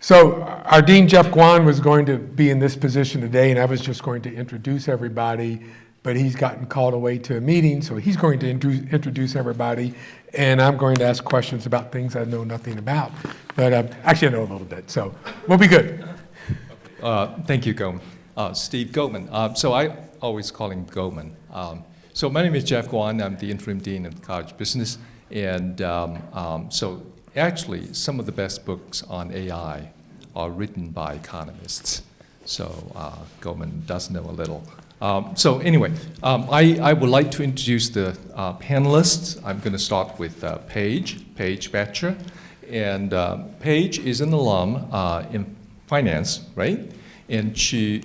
So our Dean, Jeff Guan, was going to be in this position today, and I was just going to introduce everybody, but he's gotten called away to a meeting, so he's going to introduce everybody, and I'm going to ask questions about things I know nothing about. But actually, I know a little bit, so we'll be good. Thank you, Goldman. Steve Goldman. So I always call him Goldman. So my name is Jeff Guan. I'm the interim dean of College of Business, and so actually, some of the best books on AI are written by economists. So Goldman does know a little. So anyway, I would like to introduce the panelists. I'm going to start with Paige Batcher. And Paige is an alum in finance, right? And she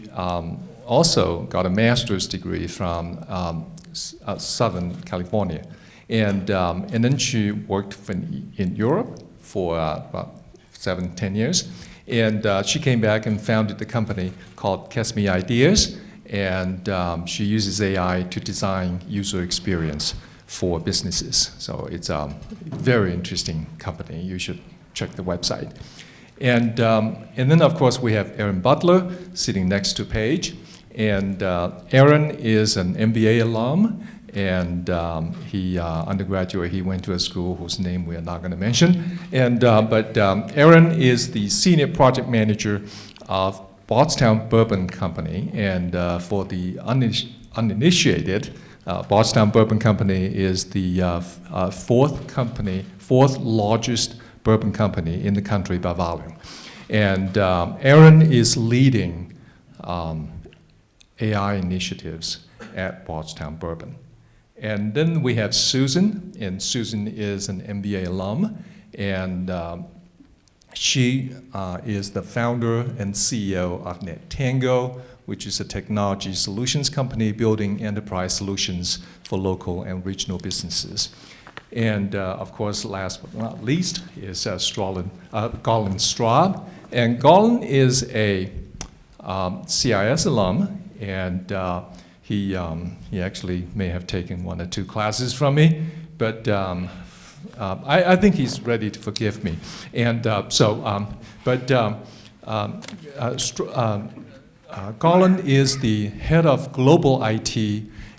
also got a master's degree from Southern California. And then she worked in Europe for about 7-10 years. And she came back and founded a company called Kesme Ideas. And she uses AI to design user experience for businesses. So it's a very interesting company. You should check the website. And then, of course, we have Aaron Butler sitting next to Paige. And Aaron is an MBA alum. And he undergraduate, he went to a school whose name we are not going to mention. And but Aaron is the senior project manager of Bardstown Bourbon Company. And for the uninitiated, Bardstown Bourbon Company is the fourth largest bourbon company in the country by volume. And Aaron is leading AI initiatives at Bardstown Bourbon. And then we have Susan, and Susan is an MBA alum, and she is the founder and CEO of NetTango, which is a technology solutions company building enterprise solutions for local and regional businesses. And of course, last but not least, is Garland Straub. And Garland is a CIS alum, and he actually may have taken 1 or 2 classes from me, but I think he's ready to forgive me. And Garland is the head of global IT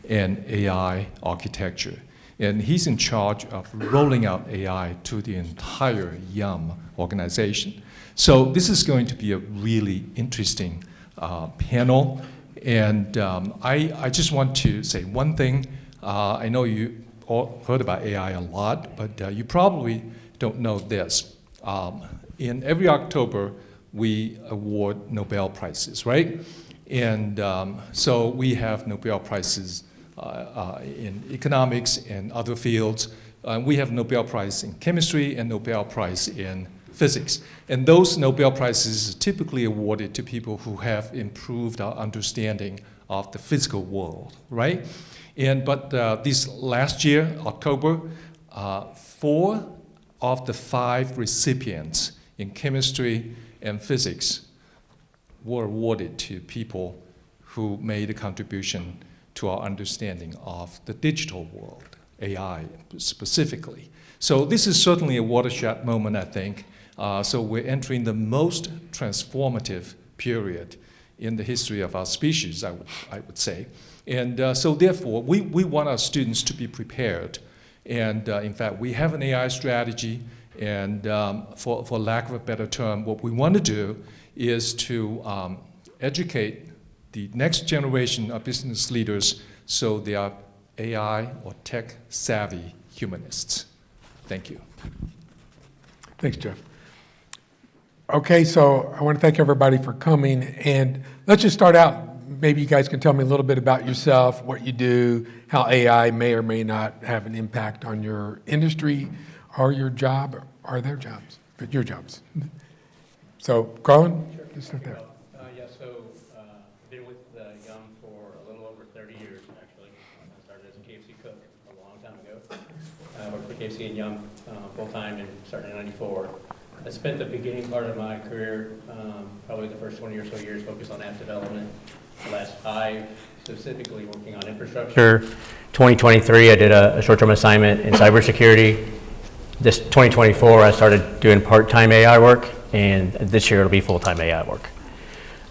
and AI architecture. And he's in charge of rolling out AI to the entire Yum organization. So this is going to be a really interesting panel. And I just want to say one thing. I know you all heard about AI a lot, but you probably don't know this. In every October, we award Nobel Prizes, right? And so we have Nobel Prizes in economics and other fields. We have Nobel Prize in chemistry and Nobel Prize in physics. And those Nobel Prizes are typically awarded to people who have improved our understanding of the physical world, right? But this last year, October, 4 of the 5 recipients in chemistry and physics were awarded to people who made a contribution to our understanding of the digital world, AI specifically. So this is certainly a watershed moment, I think. So we're entering the most transformative period in the history of our species, I would say. And so therefore, we want our students to be prepared. And in fact, we have an AI strategy. And for lack of a better term, what we want to do is to educate the next generation of business leaders so they are AI or tech savvy humanists. Thank you. Thanks, Jeff. Okay, so I want to thank everybody for coming, and let's just start out. Maybe you guys can tell me a little bit about yourself, what you do, how AI may or may not have an impact on your industry or your job, or their jobs, but your jobs. So, Garland, sure. just start there. I've been with Yum for a little over 30 years, actually. I started as a KFC cook a long time ago. I worked for KFC and Yum full-time and started in '94. I spent the beginning part of my career, probably the first 20 or so years, focused on app development. The last 5 specifically working on infrastructure. 2023, I did a short-term assignment in cybersecurity. This 2024, I started doing part-time AI work and this year it'll be full-time AI work.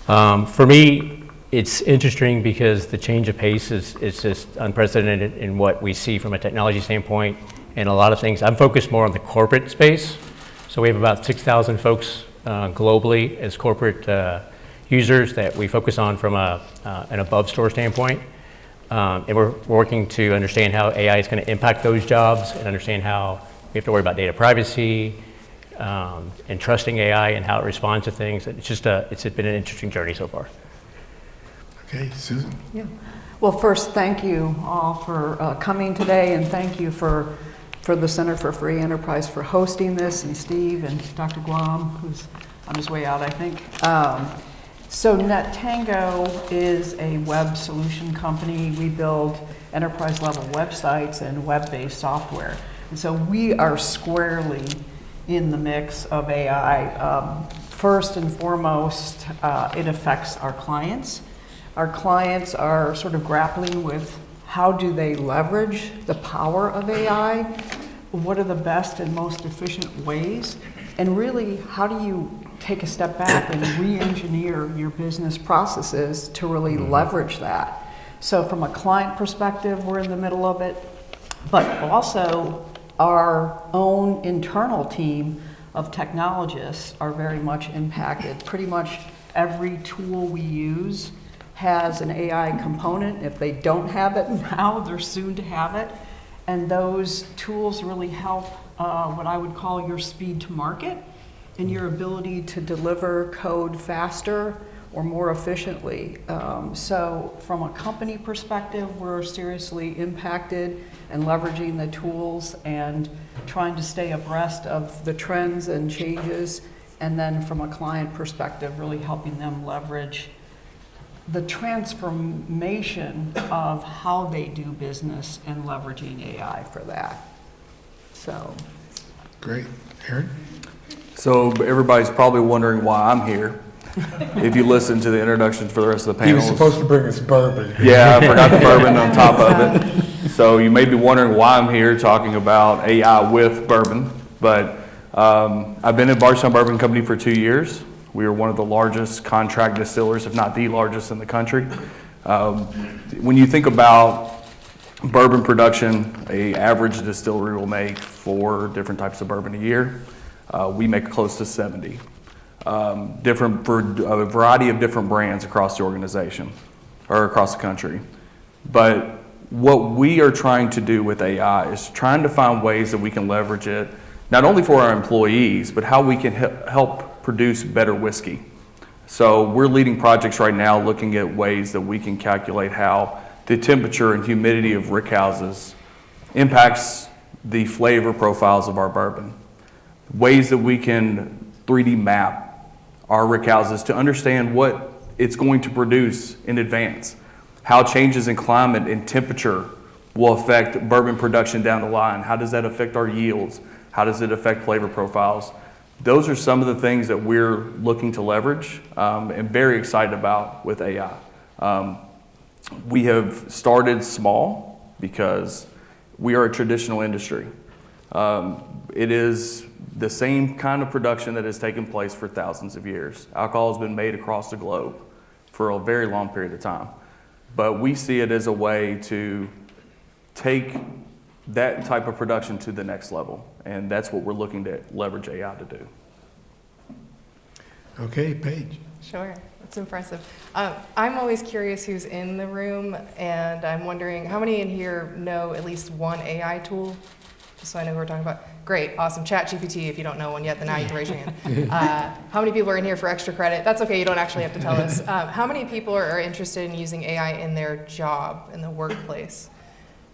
For me, it's interesting because the change of pace is just unprecedented in what we see from a technology standpoint and a lot of things. I'm focused more on the corporate space. So we have about 6,000 folks globally as corporate users that we focus on from an above store standpoint. And we're working to understand how AI is going to impact those jobs and understand how we have to worry about data privacy and trusting AI and how it responds to things. It's just it's been an interesting journey so far. Okay, Susan? Yeah. Well, first, thank you all for coming today, and thank you for the Center for Free Enterprise for hosting this, and Steve and Dr. Guam, who's on his way out, I think. So NetTango is a web solution company. We build enterprise-level websites and web-based software. And so we are squarely in the mix of AI. First and foremost, it affects our clients. Our clients are sort of grappling with how do they leverage the power of AI? What are the best and most efficient ways? And really, how do you take a step back and re-engineer your business processes to really leverage that? So from a client perspective, we're in the middle of it, but also our own internal team of technologists are very much impacted. Pretty much every tool we use has an AI component. If they don't have it now, they're soon to have it. And those tools really help what I would call your speed to market and your ability to deliver code faster or more efficiently. So from a company perspective, we're seriously impacted and leveraging the tools and trying to stay abreast of the trends and changes. And then from a client perspective, really helping them leverage the transformation of how they do business and leveraging AI for that. So. Great. Aaron? So everybody's probably wondering why I'm here. If you listen to the introductions for the rest of the He panels. was supposed to bring us bourbon. Yeah, I forgot the bourbon on top of it. So you may be wondering why I'm here talking about AI with bourbon. But I've been at Bardstown Bourbon Company for 2 years. We are one of the largest contract distillers, if not the largest in the country. When you think about bourbon production, an average distillery will make 4 different types of bourbon a year. We make close to 70. Different for a variety of different brands across the organization or across the country. But what we are trying to do with AI is trying to find ways that we can leverage it, not only for our employees, but how we can help produce better whiskey. So we're leading projects right now looking at ways that we can calculate how the temperature and humidity of rickhouses impacts the flavor profiles of our bourbon. Ways that we can 3D map our rickhouses to understand what it's going to produce in advance. How changes in climate and temperature will affect bourbon production down the line. How does that affect our yields? How does it affect flavor profiles? Those are some of the things that we're looking to leverage and very excited about with AI. We have started small because we are a traditional industry. It is the same kind of production that has taken place for thousands of years. Alcohol has been made across the globe for a very long period of time. But we see it as a way to take that type of production to the next level. And that's what we're looking to leverage AI to do. Okay, Paige. Sure, that's impressive. I'm always curious who's in the room, and I'm wondering how many in here know at least one AI tool? Just so I know who we're talking about. Great, awesome. ChatGPT, if you don't know one yet, then now you can raise your hand. How many people are in here for extra credit? That's okay, you don't actually have to tell us. How many people are interested in using AI in their job, in the workplace?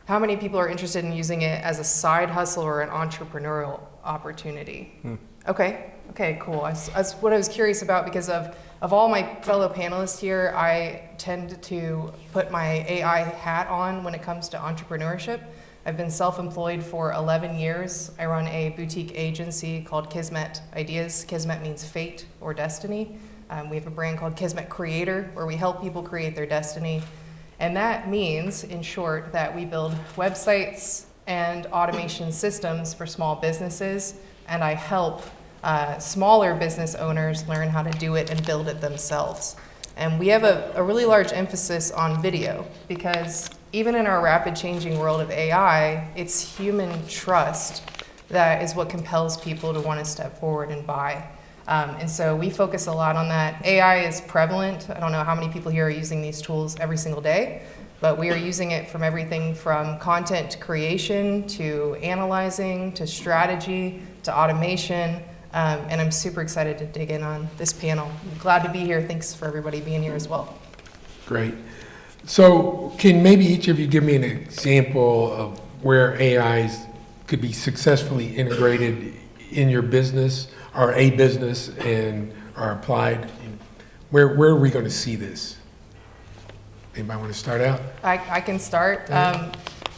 How many people are interested in using it as a side hustle or an entrepreneurial opportunity? Okay, cool. That's what I was curious about because of all my fellow panelists here, I tend to put my AI hat on when it comes to entrepreneurship. I've been self-employed for 11 years. I run a boutique agency called Kismet Ideas. Kismet means fate or destiny. We have a brand called Kismet Creator where we help people create their destiny. And that means, in short, that we build websites and automation systems for small businesses, and I help smaller business owners learn how to do it and build it themselves. And we have a really large emphasis on video because even in our rapid changing world of AI, it's human trust that is what compels people to want to step forward and buy. And so we focus a lot on that. AI is prevalent. I don't know how many people here are using these tools every single day, but we are using it from everything from content creation to analyzing to strategy to automation. And I'm super excited to dig in on this panel. I'm glad to be here. Thanks for everybody being here as well. Great. So can maybe each of you give me an example of where AIs could be successfully integrated in your business or a business and are applied? Where are we going to see this? Anybody want to start out? I can start.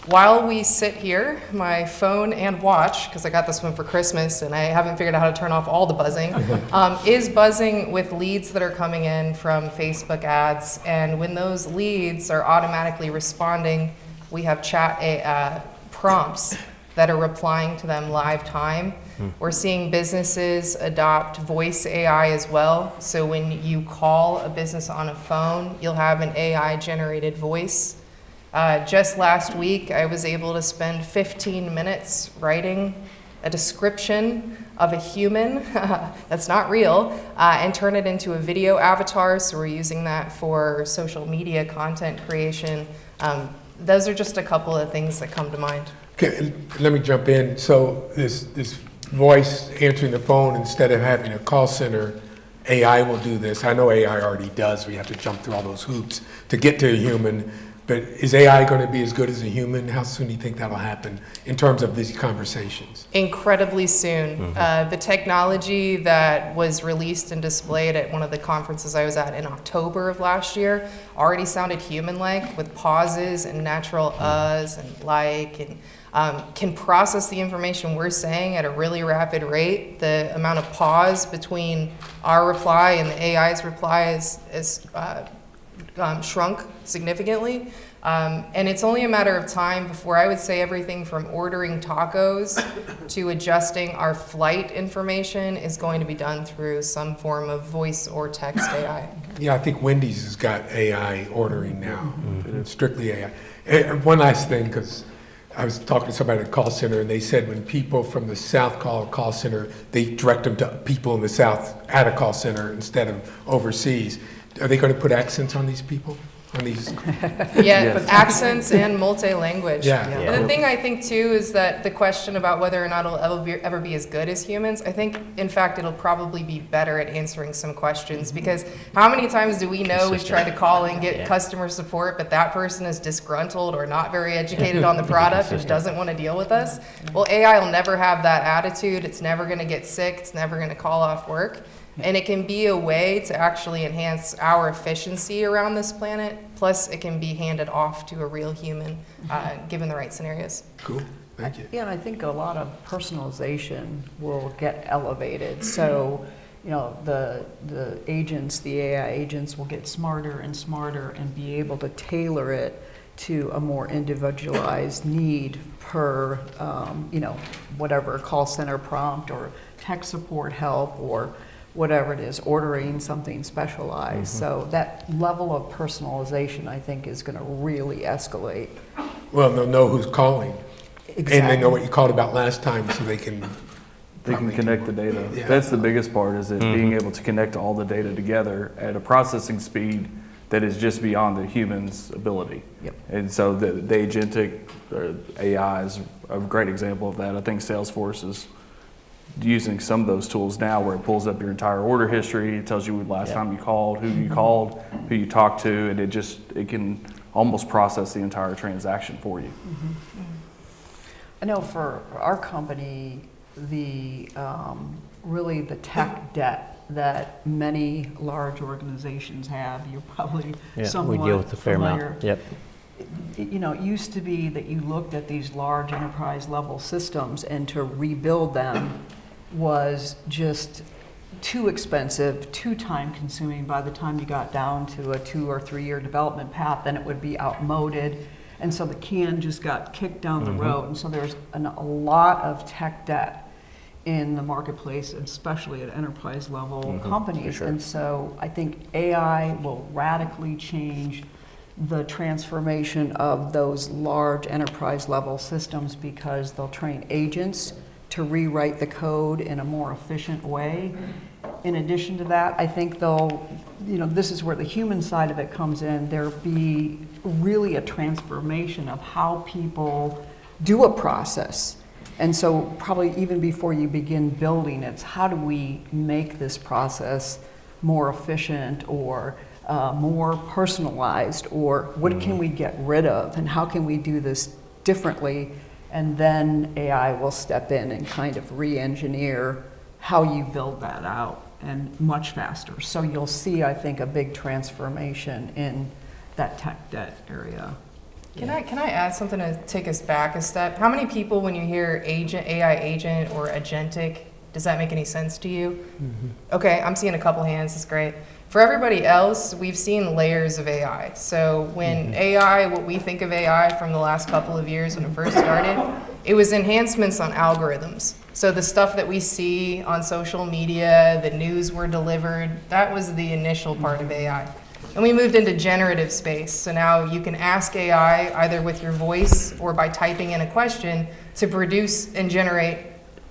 While we sit here, my phone and watch, because I got this one for Christmas and I haven't figured out how to turn off all the buzzing, is buzzing with leads that are coming in from Facebook ads. And when those leads are automatically responding, we have chat prompts that are replying to them live time. We're seeing businesses adopt voice AI as well. So when you call a business on a phone, you'll have an AI generated voice. Just last week, I was able to spend 15 minutes writing a description of a human that's not real and turn it into a video avatar. So we're using that for social media content creation. Those are just a couple of things that come to mind. Okay, let me jump in. So this voice answering the phone, instead of having a call center, AI will do this. I know AI already does. We have to jump through all those hoops to get to a human. But is AI going to be as good as a human? How soon do you think that'll happen in terms of these conversations? Incredibly soon. The technology that was released and displayed at one of the conferences I was at in October of last year already sounded human-like with pauses and natural uhs and like, and can process the information we're saying at a really rapid rate. The amount of pause between our reply and the AI's reply is shrunk significantly. And it's only a matter of time before I would say everything from ordering tacos to adjusting our flight information is going to be done through some form of voice or text AI. Yeah, I think Wendy's has got AI ordering now, strictly AI. One last thing, because I was talking to somebody at a call center, and they said when people from the South call a call center, they direct them to people in the South at a call center instead of overseas. Are they going to put accents on these people? On these? Yeah, but accents and multi-language. Yeah. And the thing I think too is that the question about whether or not it'll ever be as good as humans, I think in fact it'll probably be better at answering some questions, because how many times do we know we've tried to call and get customer support, but that person is disgruntled or not very educated on the product and doesn't want to deal with us? Well, AI will never have that attitude. It's never going to get sick. It's never going to call off work. And it can be a way to actually enhance our efficiency around this planet. Plus, it can be handed off to a real human, given the right scenarios. Cool, thank you. Yeah, and I think a lot of personalization will get elevated. So, the agents, the AI agents will get smarter and smarter and be able to tailor it to a more individualized need per, whatever call center prompt or tech support help or whatever it is, ordering something specialized. So that level of personalization, I think, is going to really escalate. Well, they'll know who's calling. Exactly. And they know what you called about last time, so they can... They can connect the data. Yeah. That's the biggest part, is it being able to connect all the data together at a processing speed that is just beyond the human's ability. Yep. And so the agentic AI is a great example of that. I think Salesforce is using some of those tools now where it pulls up your entire order history, it tells you when last time you called, who you called, who you talked to, and it can almost process the entire transaction for you. I know for our company, really the tech debt that many large organizations have, you're probably somewhat we deal with a fair familiar. amount. Yep. It used to be that you looked at these large enterprise level systems and to rebuild them was just too expensive, too time consuming. By the time you got down to a 2 or 3 year development path, then it would be outmoded. And so the can just got kicked down the road. And so there's a lot of tech debt. in the marketplace, especially at enterprise level for companies. sure. And so I think AI will radically change the transformation of those large enterprise level systems because they'll train agents to rewrite the code in a more efficient way. In addition to that, I think they'll, this is where the human side of it comes in. There'll be really a transformation of how people do a process. And so probably even before you begin building, it's how do we make this process more efficient or more personalized, or what can we get rid of and how can we do this differently? And then AI will step in and kind of re-engineer how you build that out, and much faster. So you'll see, I think, a big transformation in that tech debt area. Can I add something to take us back a step? How many people, when you hear agent, AI agent or agentic, does that make any sense to you? Okay, I'm seeing a couple hands, that's great. For everybody else, we've seen layers of AI. So when AI, what we think of AI from the last couple of years when it first started, it was enhancements on algorithms. So the stuff that we see on social media, the news we're delivered, that was the initial part of AI. And we moved into generative space. So now you can ask AI either with your voice or by typing in a question to produce and generate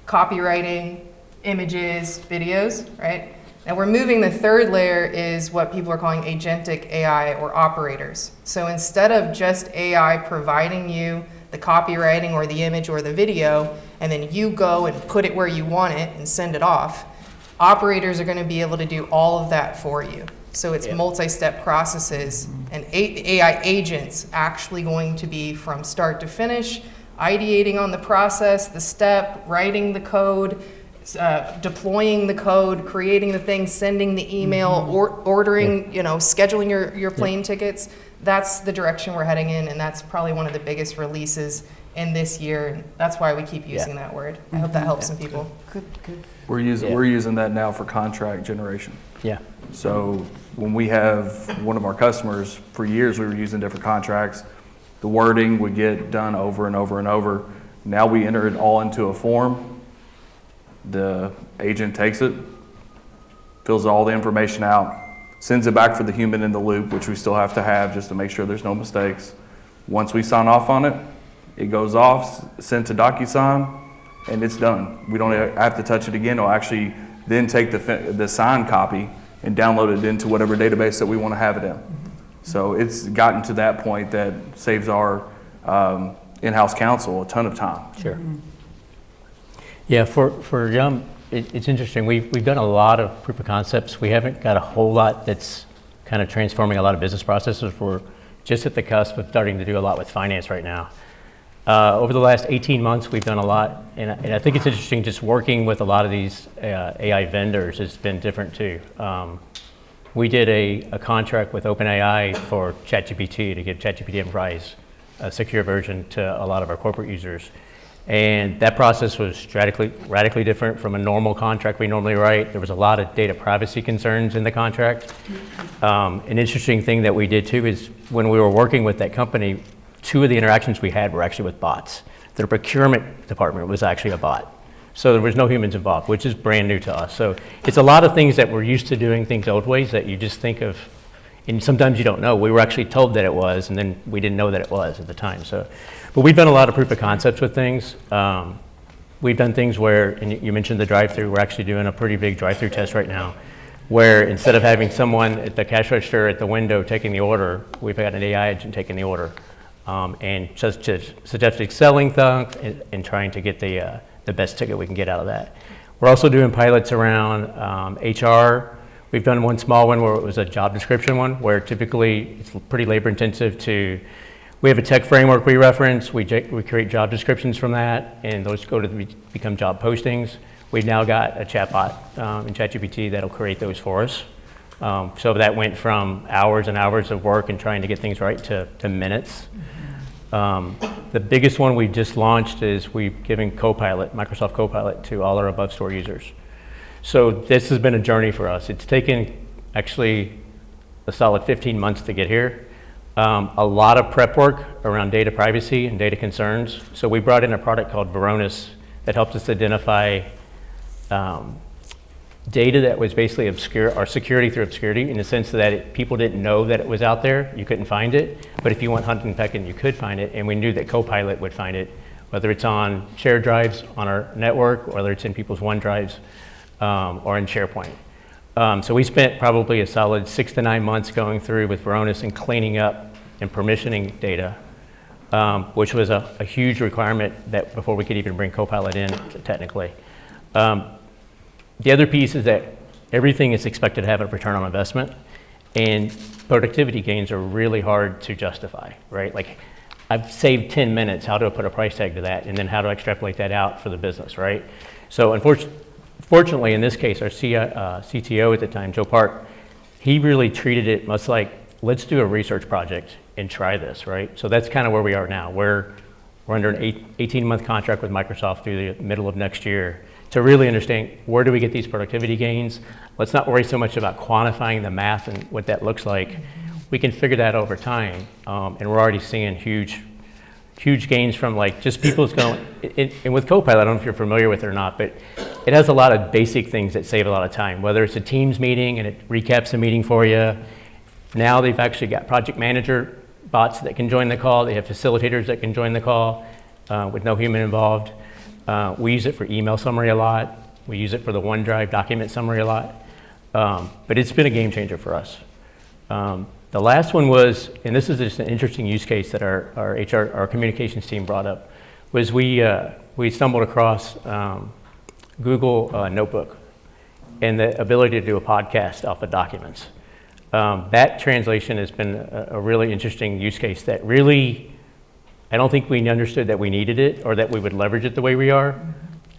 copywriting, images, videos, right? And we're moving, the third layer is what people are calling agentic AI or operators. So instead of just AI providing you the copywriting or the image or the video, and then you go and put it where you want it and send it off, operators are going to be able to do all of that for you. So it's multi-step processes, and AI agents actually going to be from start to finish, ideating on the process, the step, writing the code, deploying the code, creating the thing, sending the email, ordering, scheduling your plane tickets. That's the direction we're heading in, and that's probably one of the biggest releases in this year. And that's why we keep using that word. I hope that helps some people. Good. We're using that now for contract generation. Yeah. So when we have one of our customers, for years we were using different contracts. The wording would get done over and over and over. Now we enter it all into a form. The agent takes it, fills all the information out, sends it back for the human in the loop, which we still have to have just to make sure there's no mistakes. Once we sign off on it, it goes off, sent to DocuSign, and it's done. We don't have to touch it again. It'll actually then take the signed copy and download it into whatever database that we want to have it in. So it's gotten to that point that saves our in-house counsel a ton of time. Sure. Yeah, for Yum, it's interesting. We've done a lot of proof of concepts. We haven't got a whole lot that's kind of transforming a lot of business processes. We're just at the cusp of starting to do a lot with finance right now. Over the last 18 months, we've done a lot, and I think it's interesting just working with a lot of these AI vendors has been different too. We did a contract with OpenAI for ChatGPT to give ChatGPT Enterprise a secure version to a lot of our corporate users. And that process was radically different from a normal contract we normally write. There was a lot of data privacy concerns in the contract. An interesting thing that we did too is when we were working with that company, 2 of the interactions we had were actually with bots. Their procurement department was actually a bot. So there was no humans involved, which is brand new to us. So it's a lot of things that we're used to doing things old ways that you just think of, and sometimes you don't know. We were actually told that it was, and then we didn't know that it was at the time. So, but we've done a lot of proof of concepts with things. We've done things where, and you mentioned the drive-through, we're actually doing a pretty big drive-through test right now, where instead of having someone at the cash register at the window taking the order, we've got an AI agent taking the order. And just suggesting selling things and trying to get the best ticket we can get out of that. We're also doing pilots around HR. We've done one small one where it was a job description one, where typically it's pretty labor intensive we have a tech framework we reference, we create job descriptions from that, and those go to become job postings. We've now got a chatbot in ChatGPT that'll create those for us. So that went from hours and hours of work and trying to get things right to minutes. The biggest one we just launched is we've given Copilot, Microsoft Copilot, to all our above store users. So this has been a journey for us. It's taken actually a solid 15 months to get here. A lot of prep work around data privacy and data concerns. So we brought in a product called Varonis that helps us identify data that was basically obscure, or security through obscurity, in the sense that people didn't know that it was out there, you couldn't find it, but if you went hunting and pecking, you could find it, and we knew that Copilot would find it, whether it's on shared drives on our network, or whether it's in people's OneDrives, or in SharePoint. So we spent probably a solid 6 to 9 months going through with Varonis and cleaning up and permissioning data, which was a huge requirement that before we could even bring Copilot in technically. The other piece is that everything is expected to have a return on investment, and productivity gains are really hard to justify, right? Like, I've saved 10 minutes, how do I put a price tag to that? And then how do I extrapolate that out for the business, right? So fortunately, in this case, our CTO at the time, Joe Park, he really treated it much like, let's do a research project and try this, right? So that's kind of where we are now. We're under an 18-month contract with Microsoft through the middle of next year to really understand where do we get these productivity gains. Let's not worry so much about quantifying the math and what that looks like. We can figure that over time, and we're already seeing huge gains from like just people's going, and with Copilot, I don't know if you're familiar with it or not, but it has a lot of basic things that save a lot of time, whether it's a Teams meeting and it recaps the meeting for you. Now they've actually got project manager bots that can join the call. They have facilitators that can join the call with no human involved. We use it for email summary a lot. We use it for the OneDrive document summary a lot. But it's been a game changer for us. The last one was, and this is just an interesting use case that our communications team brought up, was we stumbled across Google Notebook and the ability to do a podcast off of documents. That translation has been a really interesting use case that really, I don't think we understood that we needed it or that we would leverage it the way we are,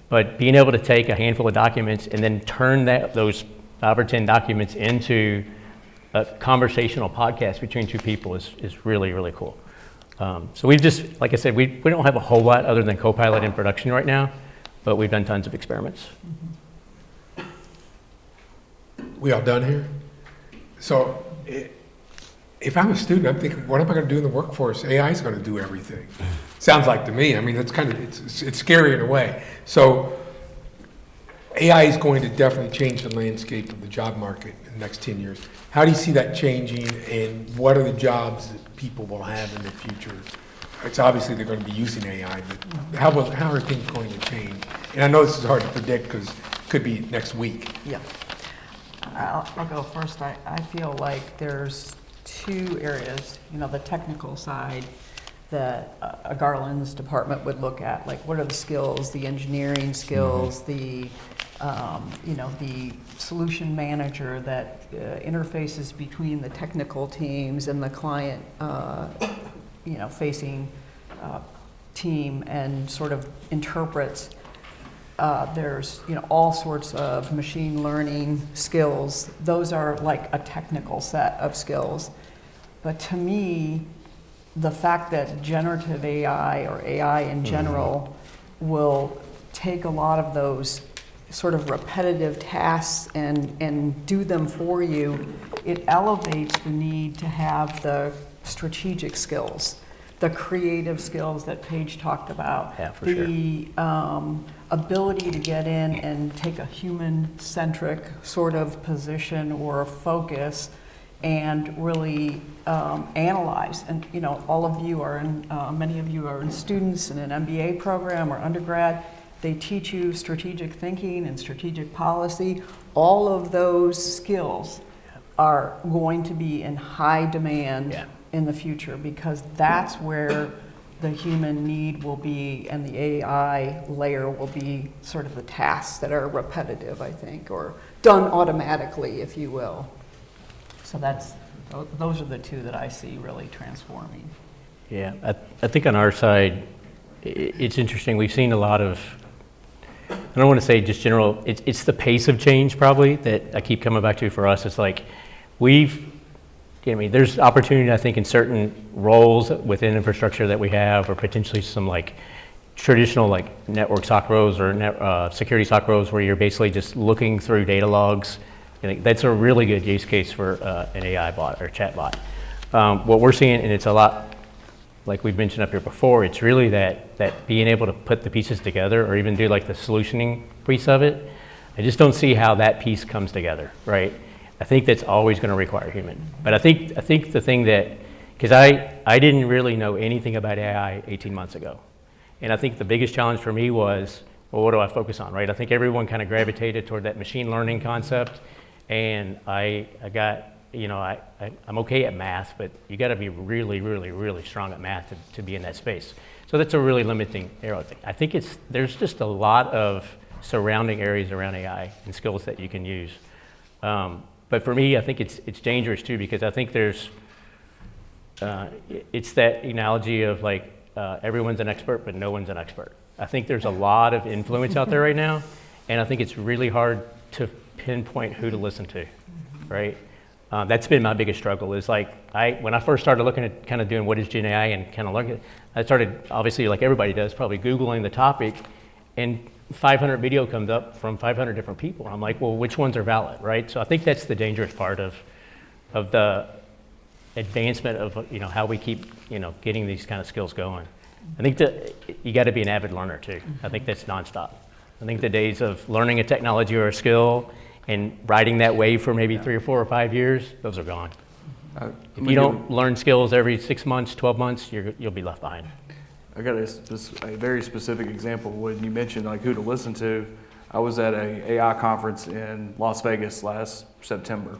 but being able to take a handful of documents and then turn those 5 or 10 documents into a conversational podcast between two people is really, really cool. So we've just, like I said, we don't have a whole lot other than Copilot in production right now, but we've done tons of experiments. We all done here? So if I'm a student, I'm thinking, what am I going to do in the workforce? AI is going to do everything. Sounds like to me. I mean, it's kind of, it's scary in a way. So AI is going to definitely change the landscape of the job market in the next 10 years. How do you see that changing, and what are the jobs that people will have in the future? It's obviously they're going to be using AI, but how are things going to change? And I know this is hard to predict because it could be next week. Yeah. I'll go first. I feel like there's 2 areas, the technical side that a Garland's department would look at, like what are the skills, the engineering skills, the solution manager that interfaces between the technical teams and the client, facing team and sort of interprets. There's all sorts of machine learning skills. Those are like a technical set of skills. But to me, the fact that generative AI or AI in general will take a lot of those sort of repetitive tasks and do them for you, it elevates the need to have the strategic skills, the creative skills that Paige talked about, the ability to get in and take a human-centric sort of position or focus and really analyze. And all of you are in, many of you are in students in an MBA program or undergrad. They teach you strategic thinking and strategic policy. All of those skills are going to be in high demand in the future, because that's where the human need will be, and the AI layer will be sort of the tasks that are repetitive, I think, or done automatically, if you will. So those are the 2 that I see really transforming. Yeah, I think on our side, it's interesting. We've seen a lot of, I don't want to say just general, it's the pace of change probably that I keep coming back to for us. It's like there's opportunity, I think, in certain roles within infrastructure that we have, or potentially some like traditional like network SOC roles or security SOC roles where you're basically just looking through data logs. And that's a really good use case for an AI bot or chat bot. What we're seeing, and it's a lot like we've mentioned up here before, it's really that being able to put the pieces together or even do like the solutioning piece of it. I just don't see how that piece comes together, right? I think that's always going to require human. But I think the thing that, because I didn't really know anything about AI 18 months ago. And I think the biggest challenge for me was, well, what do I focus on, right? I think everyone kind of gravitated toward that machine learning concept. And I got, I'm okay at math, but you got to be really, really, really strong at math to be in that space. So that's a really limiting area. I think there's just a lot of surrounding areas around AI and skills that you can use. But for me, I think it's dangerous too, because I think it's that analogy of like everyone's an expert, but no one's an expert. I think there's a lot of influence out there right now, and I think it's really hard to pinpoint who to listen to, right? That's been my biggest struggle. Is like when I first started looking at kind of doing what is Gen AI and kind of looking, I started obviously like everybody does, probably Googling the topic, and 500 video comes up from 500 different people. I'm like, well, which ones are valid, right? So I think that's the dangerous part of the advancement of how we keep getting these kind of skills going. I think that you got to be an avid learner too. I think that's nonstop. I think the days of learning a technology or a skill and riding that wave for maybe 3 or 4 or 5 years, those are gone. If you don't learn skills every 6 months, 12 months, you'll be left behind. I got a very specific example when you mentioned like who to listen to. I was at a AI conference in Las Vegas last September,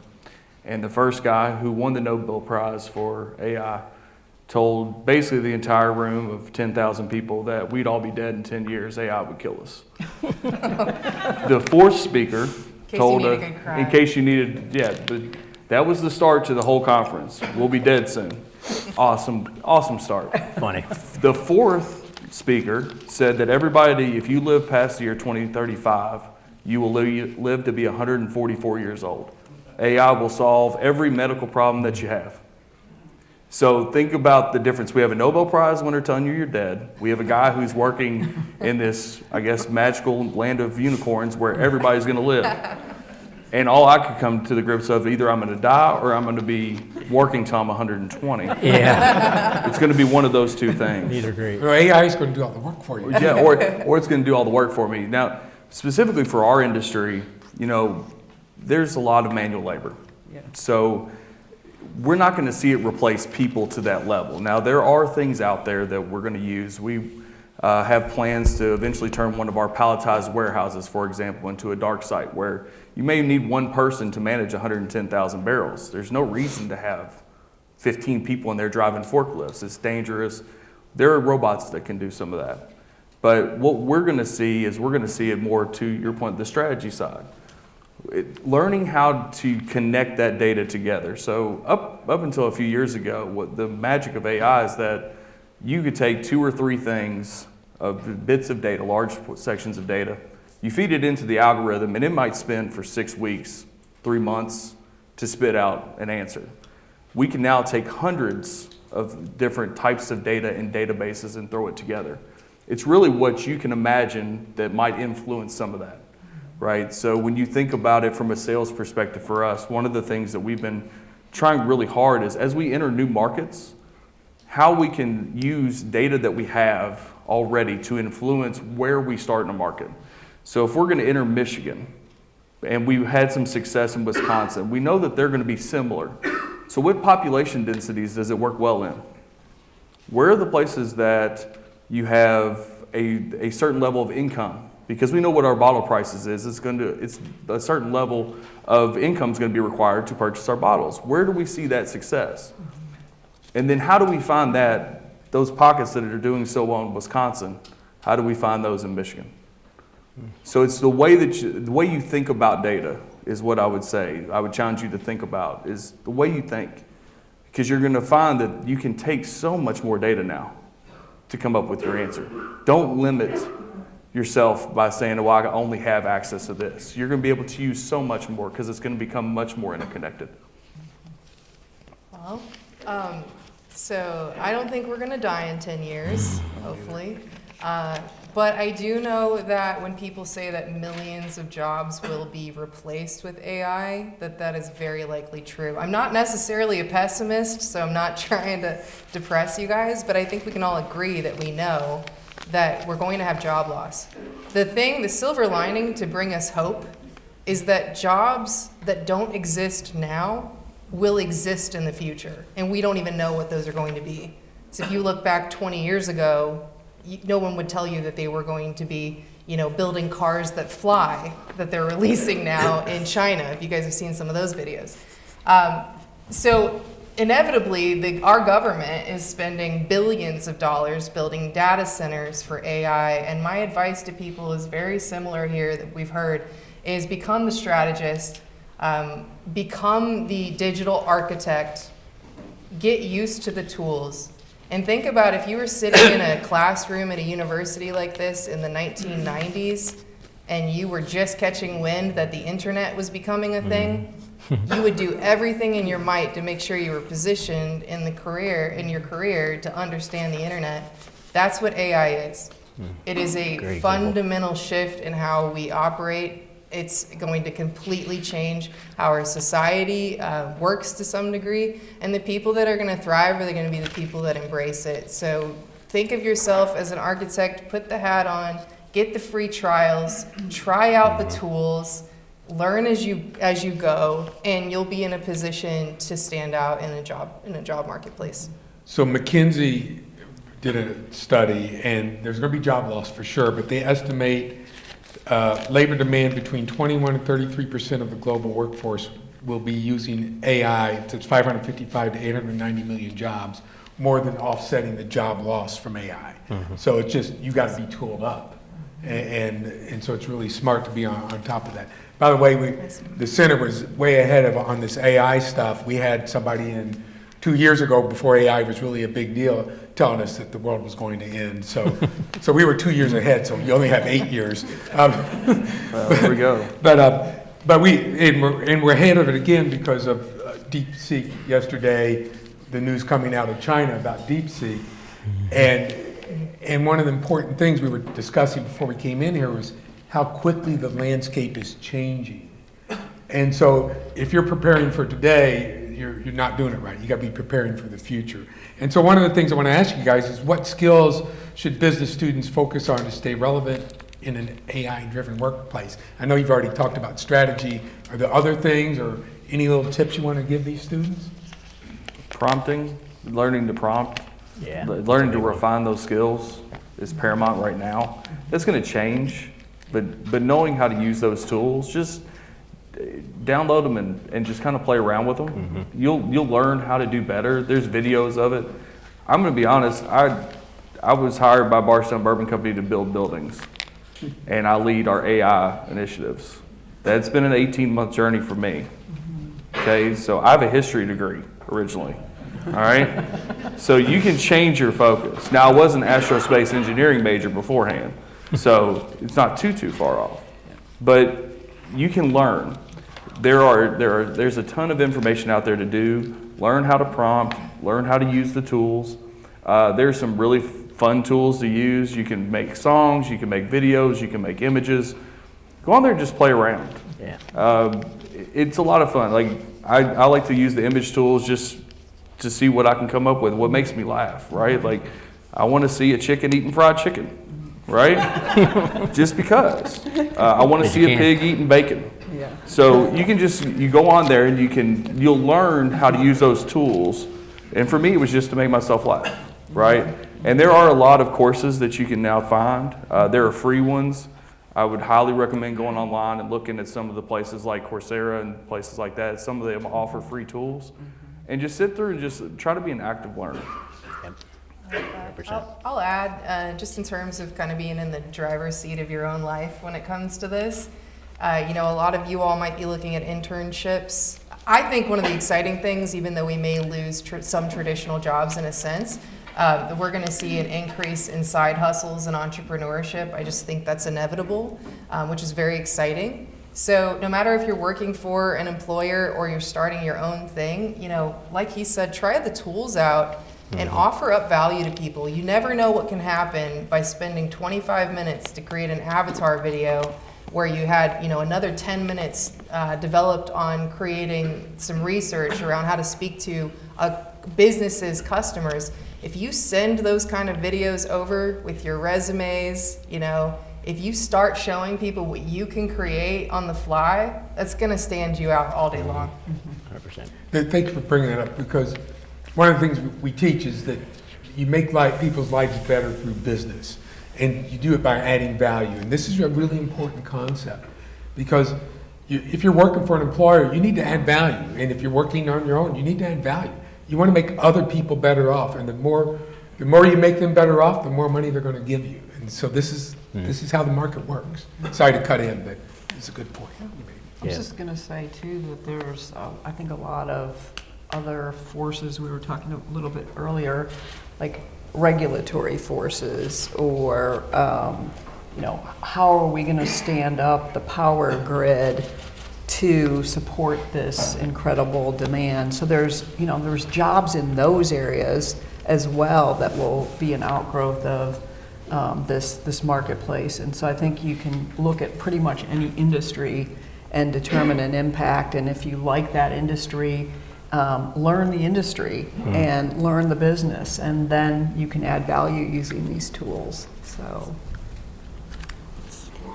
and the first guy who won the Nobel Prize for AI told basically the entire room of 10,000 people that we'd all be dead in 10 years, AI would kill us. The fourth speaker told, in case you needed, but that was the start to the whole conference. We'll be dead soon. Awesome start. Funny. The fourth speaker said that everybody, if you live past the year 2035, you will live to be 144 years old. AI will solve every medical problem that you have. So think about the difference. We have a Nobel Prize winner telling you you're dead. We have a guy who's working in this, I guess, magical land of unicorns where everybody's going to live. And all I could come to the grips of, either I'm going to die or I'm going to be working till I'm 120. Yeah. It's going to be one of those two things. Neither great. Well, AI is going to do all the work for you. Yeah, or it's going to do all the work for me. Now, specifically for our industry, there's a lot of manual labor. Yeah. So we're not going to see it replace people to that level. Now, there are things out there that we're going to use. We have plans to eventually turn one of our palletized warehouses, for example, into a dark site where you may need one person to manage 110,000 barrels. There's no reason to have 15 people in there driving forklifts. It's dangerous. There are robots that can do some of that. But what we're going to see it more to your point, the strategy side. Learning how to connect that data together. So up until a few years ago, what the magic of AI is that you could take 2 or 3 things of bits of data, large sections of data, you feed it into the algorithm, and it might spend for 6 weeks, 3 months to spit out an answer. We can now take hundreds of different types of data in databases and throw it together. It's really what you can imagine that might influence some of that, right? So when you think about it from a sales perspective for us, one of the things that we've been trying really hard is as we enter new markets, how we can use data that we have already to influence where we start in a market. So if we're going to enter Michigan, and we've had some success in Wisconsin, we know that they're going to be similar. So what population densities does it work well in? Where are the places that you have a certain level of income? Because we know what our bottle prices is. It's a certain level of income is going to be required to purchase our bottles. Where do we see that success? And then how do we find those pockets that are doing so well in Wisconsin, how do we find those in Michigan? So it's the way you think about data is what I would say. I would challenge you to think about is the way you think. Because you're going to find that you can take so much more data now to come up with your answer. Don't limit yourself by saying, well, I only have access to this. You're going to be able to use so much more because it's going to become much more interconnected. Well, so I don't think we're going to die in 10 years, hopefully. But I do know that when people say that millions of jobs will be replaced with AI, that is very likely true. I'm not necessarily a pessimist, so I'm not trying to depress you guys, but I think we can all agree that we know that we're going to have job loss. The silver lining to bring us hope is that jobs that don't exist now will exist in the future, and we don't even know what those are going to be. So if you look back 20 years ago, no one would tell you that they were going to be, building cars that fly, that they're releasing now in China, if you guys have seen some of those videos. So inevitably, our government is spending billions of dollars building data centers for AI, and my advice to people is very similar here that we've heard, is become the strategist, become the digital architect, get used to the tools. And think about if you were sitting in a classroom at a university like this in the 1990s and you were just catching wind that the internet was becoming a thing, you would do everything in your might to make sure you were positioned in your career to understand the internet. That's what AI is. It is a fundamental shift in how we operate. It's going to completely change how our society works to some degree. And the people that are going to thrive are going to be the people that embrace it. So think of yourself as an architect, put the hat on, get the free trials, try out the tools, learn as you go, and you'll be in a position to stand out in a job marketplace. So McKinsey did a study, and there's going to be job loss for sure, but they estimate labor demand between 21 and 33% of the global workforce will be using AI. It's 555 to 890 million jobs, more than offsetting the job loss from AI. So it's just, you got to be tooled up. And so it's really smart to be on top of that. By the way, the center was way ahead on this AI stuff. We had somebody in 2 years ago, before AI was really a big deal, telling us that the world was going to end. So we were 2 years ahead, so you only have 8 years. Well, there we go. But we're ahead of it again because of DeepSeek yesterday, the news coming out of China about DeepSeek. And one of the important things we were discussing before we came in here was how quickly the landscape is changing. And so if you're preparing for today, you're not doing it right. You got to be preparing for the future. And so one of the things I want to ask you guys is, what skills should business students focus on to stay relevant in an AI-driven workplace? I know you've already talked about strategy. Are there other things or any little tips you want to give these students? Prompting, learning to prompt, Yeah. learning to refine those skills is paramount right now. It's going to change, but knowing how to use those tools, just download them and just kind of play around with them. You'll learn how to do better. There's videos of it. I'm going to be honest, I was hired by Barstow Bourbon Company to build buildings, and I lead our AI initiatives. That's been an 18-month journey for me. Okay, so I have a history degree originally. All right, so you can change your focus. Now, I was an aerospace engineering major beforehand, so it's not too far off. But you can learn. There's a ton of information out there to do. Learn how to prompt, learn how to use the tools. There's some really fun tools to use. You can make songs, you can make videos, you can make images. Go on there and just play around. Yeah. It's a lot of fun. Like I like to use the image tools just to see what I can come up with, what makes me laugh, right? Like I want to see a chicken eating fried chicken, right? Just because. I want to see a pig eating bacon. Yeah. So you go on there and you'll learn how to use those tools. And for me, it was just to make myself laugh, right? And there are a lot of courses that you can now find. There are free ones. I would highly recommend going online and looking at some of the places like Coursera and places like that. Some of them offer free tools. And just sit through and just try to be an active learner. I'll add, just in terms of kind of being in the driver's seat of your own life when it comes to this. A lot of you all might be looking at internships. I think one of the exciting things, even though we may lose some traditional jobs in a sense, we're going to see an increase in side hustles and entrepreneurship. I just think that's inevitable, which is very exciting. So no matter if you're working for an employer or you're starting your own thing, like he said, try the tools out and offer up value to people. You never know what can happen by spending 25 minutes to create an avatar video where you had, another 10 minutes developed on creating some research around how to speak to a business's customers. If you send those kind of videos over with your resumes, if you start showing people what you can create on the fly, that's going to stand you out all day long. 100%. Thank you for bringing that up, because one of the things we teach is that you make people's lives better through business, and you do it by adding value. And this is a really important concept, because if you're working for an employer, you need to add value. And if you're working on your own, you need to add value. You want to make other people better off, and the more you make them better off, the more money they're going to give you. And so this is how the market works. Sorry to cut in, but it's a good point. I was just going to say, too, that there's, I think, a lot of other forces. We were talking a little bit earlier, like regulatory forces, or, how are we going to stand up the power grid to support this incredible demand? So there's jobs in those areas as well that will be an outgrowth of this marketplace. And so I think you can look at pretty much any industry and determine an impact. And if you like that industry, learn the industry and learn the business, and then you can add value using these tools. So.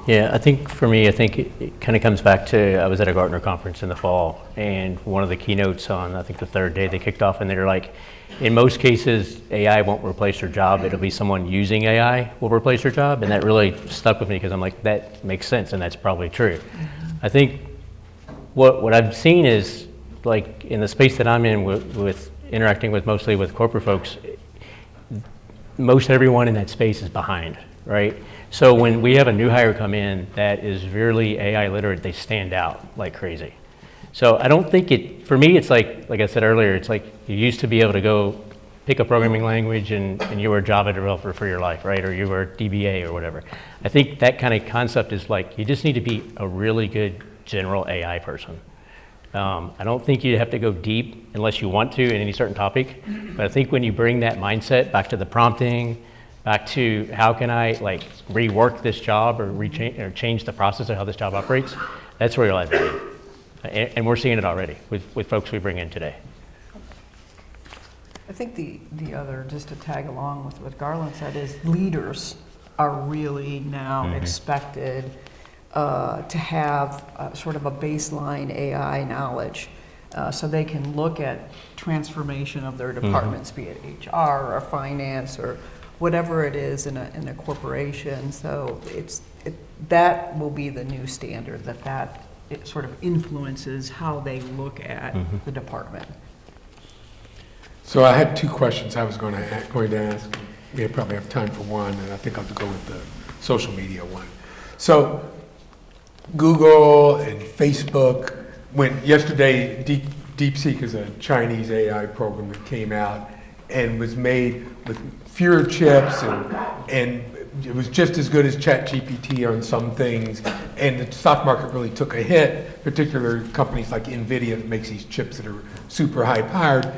Yeah, I think for me, it kind of comes back to, I was at a Gartner conference in the fall, and one of the keynotes on, I think the third day, they kicked off and they're like, in most cases, AI won't replace your job, it'll be someone using AI will replace your job. And that really stuck with me, because I'm like, that makes sense, and that's probably true. I think what I've seen is, like in the space that I'm in with interacting with mostly with corporate folks, most everyone in that space is behind, right? So when we have a new hire come in that is really AI literate, they stand out like crazy. So I don't think for me, it's like I said earlier, it's like you used to be able to go pick a programming language and you were a Java developer for your life, right? Or you were DBA or whatever. I think that kind of concept is like, you just need to be a really good general AI person. I don't think you have to go deep unless you want to in any certain topic. But I think when you bring that mindset back to the prompting, back to how can I like rework this job or change the process of how this job operates, that's where you'll add value. And we're seeing it already with folks we bring in today. I think the other, just to tag along with what Garland said, is leaders are really now expected to have sort of a baseline AI knowledge, so they can look at transformation of their departments, be it HR or finance or whatever it is in a corporation. So that will be the new standard, that it sort of influences how they look at the department. So I had two questions I was going to ask. We probably have time for one, and I think I'll go with the social media one. So Google and Facebook yesterday, DeepSeek is a Chinese AI program that came out and was made with fewer chips, and it was just as good as ChatGPT on some things, and the stock market really took a hit, particularly companies like NVIDIA that makes these chips that are super high powered.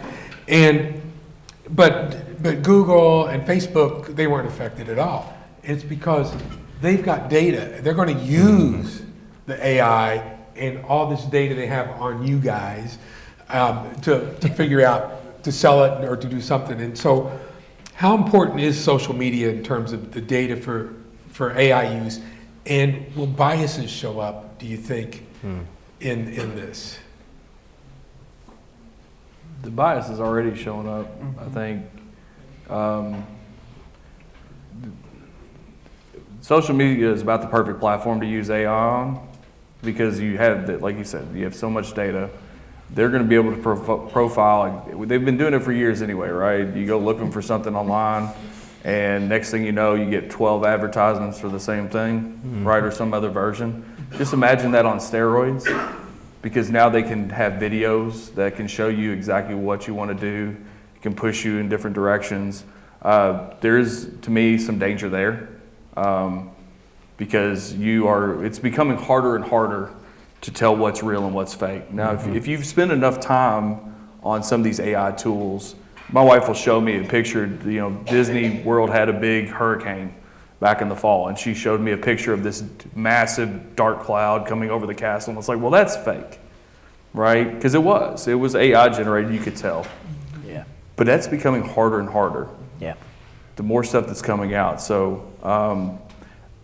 But Google and Facebook, they weren't affected at all. It's because they've got data. They're going to use the AI and all this data they have on you guys to figure out, to sell it or to do something. And so how important is social media in terms of the data for AI use? And will biases show up, do you think, in this? The bias is already showing up, I think. Social media is about the perfect platform to use AI on, because you have, like you said, you have so much data. They're going to be able to profile. They've been doing it for years anyway, right? You go looking for something online, and next thing you know, you get 12 advertisements for the same thing, right, or some other version. Just imagine that on steroids, because now they can have videos that can show you exactly what you want to do. It can push you in different directions. There is, to me, some danger there, because it's becoming harder and harder to tell what's real and what's fake. Now, if you've spent enough time on some of these AI tools, my wife will show me a picture. Disney World had a big hurricane back in the fall, and she showed me a picture of this massive dark cloud coming over the castle, and I was like, well, that's fake, right? Because it was AI generated, you could tell. Yeah. But that's becoming harder and harder. Yeah. The more stuff that's coming out. So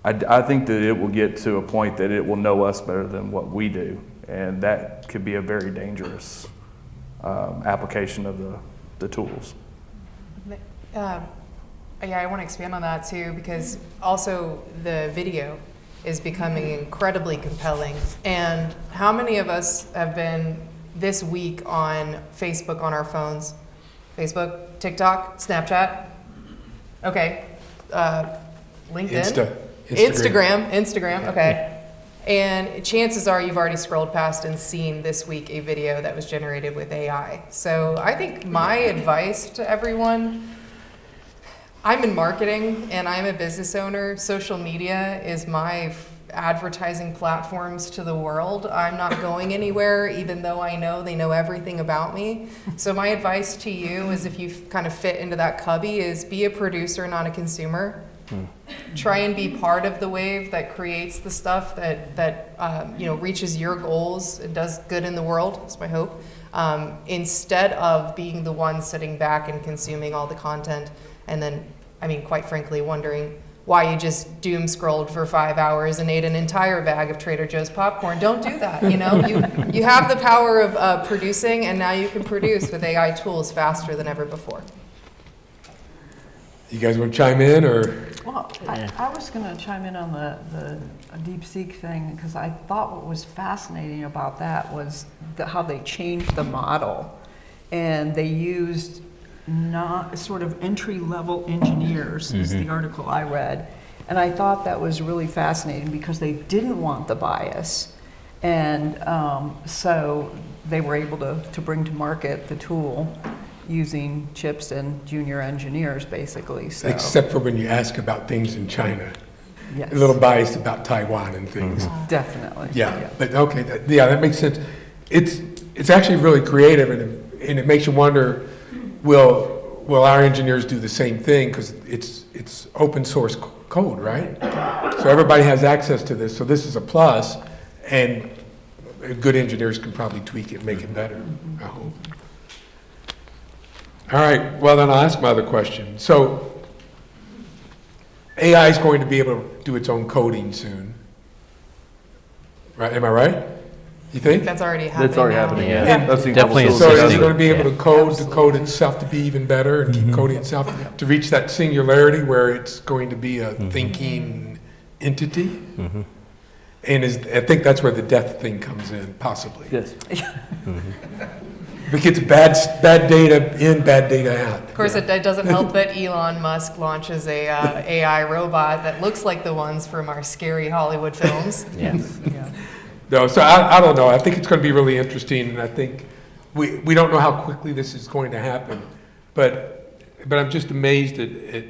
I think that it will get to a point that it will know us better than what we do, and that could be a very dangerous application of the tools. Yeah, I want to expand on that too, because also the video is becoming incredibly compelling. And how many of us have been this week on Facebook on our phones? Facebook, TikTok, Snapchat? Okay. LinkedIn? Instagram, okay. And chances are you've already scrolled past and seen this week a video that was generated with AI. So I think my advice to everyone, I'm in marketing and I'm a business owner. Social media is my advertising platforms to the world. I'm not going anywhere, even though I know they know everything about me. So my advice to you is, if you kind of fit into that cubby, is be a producer, not a consumer. Try and be part of the wave that creates the stuff that reaches your goals and does good in the world. That's my hope. Instead of being the one sitting back and consuming all the content, and then, quite frankly, wondering why you just doom scrolled for 5 hours and ate an entire bag of Trader Joe's popcorn. Don't do that. You have the power of producing, and now you can produce with AI tools faster than ever before. You guys want to chime in, or? Well, I was going to chime in on the DeepSeek thing, because I thought what was fascinating about that was how they changed the model, and they used not sort of entry-level engineers, is the article I read, and I thought that was really fascinating because they didn't want the bias, and so they were able to bring to market the tool using chips and junior engineers, basically. So. Except for when you ask about things in China. Yes. A little biased about Taiwan and things. Definitely. Yeah, but okay, that makes sense. It's actually really creative, and it makes you wonder, will our engineers do the same thing? Because it's open source code, right? So everybody has access to this, so this is a plus, and good engineers can probably tweak it, make it better, I hope. All right, well then I'll ask my other question. So AI is going to be able to do its own coding soon, right? Am I right? You think? That's already happening. That's already now. happening, Yeah. yeah. That's the Definitely incredible So story. it's going to be able to code Absolutely. itself to be even better, and keep coding itself to reach that singularity where it's going to be a thinking entity. And I think that's where the death thing comes in, possibly. Yes. If it gets bad data in, bad data out. Of course, it doesn't help that Elon Musk launches a AI robot that looks like the ones from our scary Hollywood films. Yeah. No, so I don't know. I think it's going to be really interesting, and I think we don't know how quickly this is going to happen. But I'm just amazed at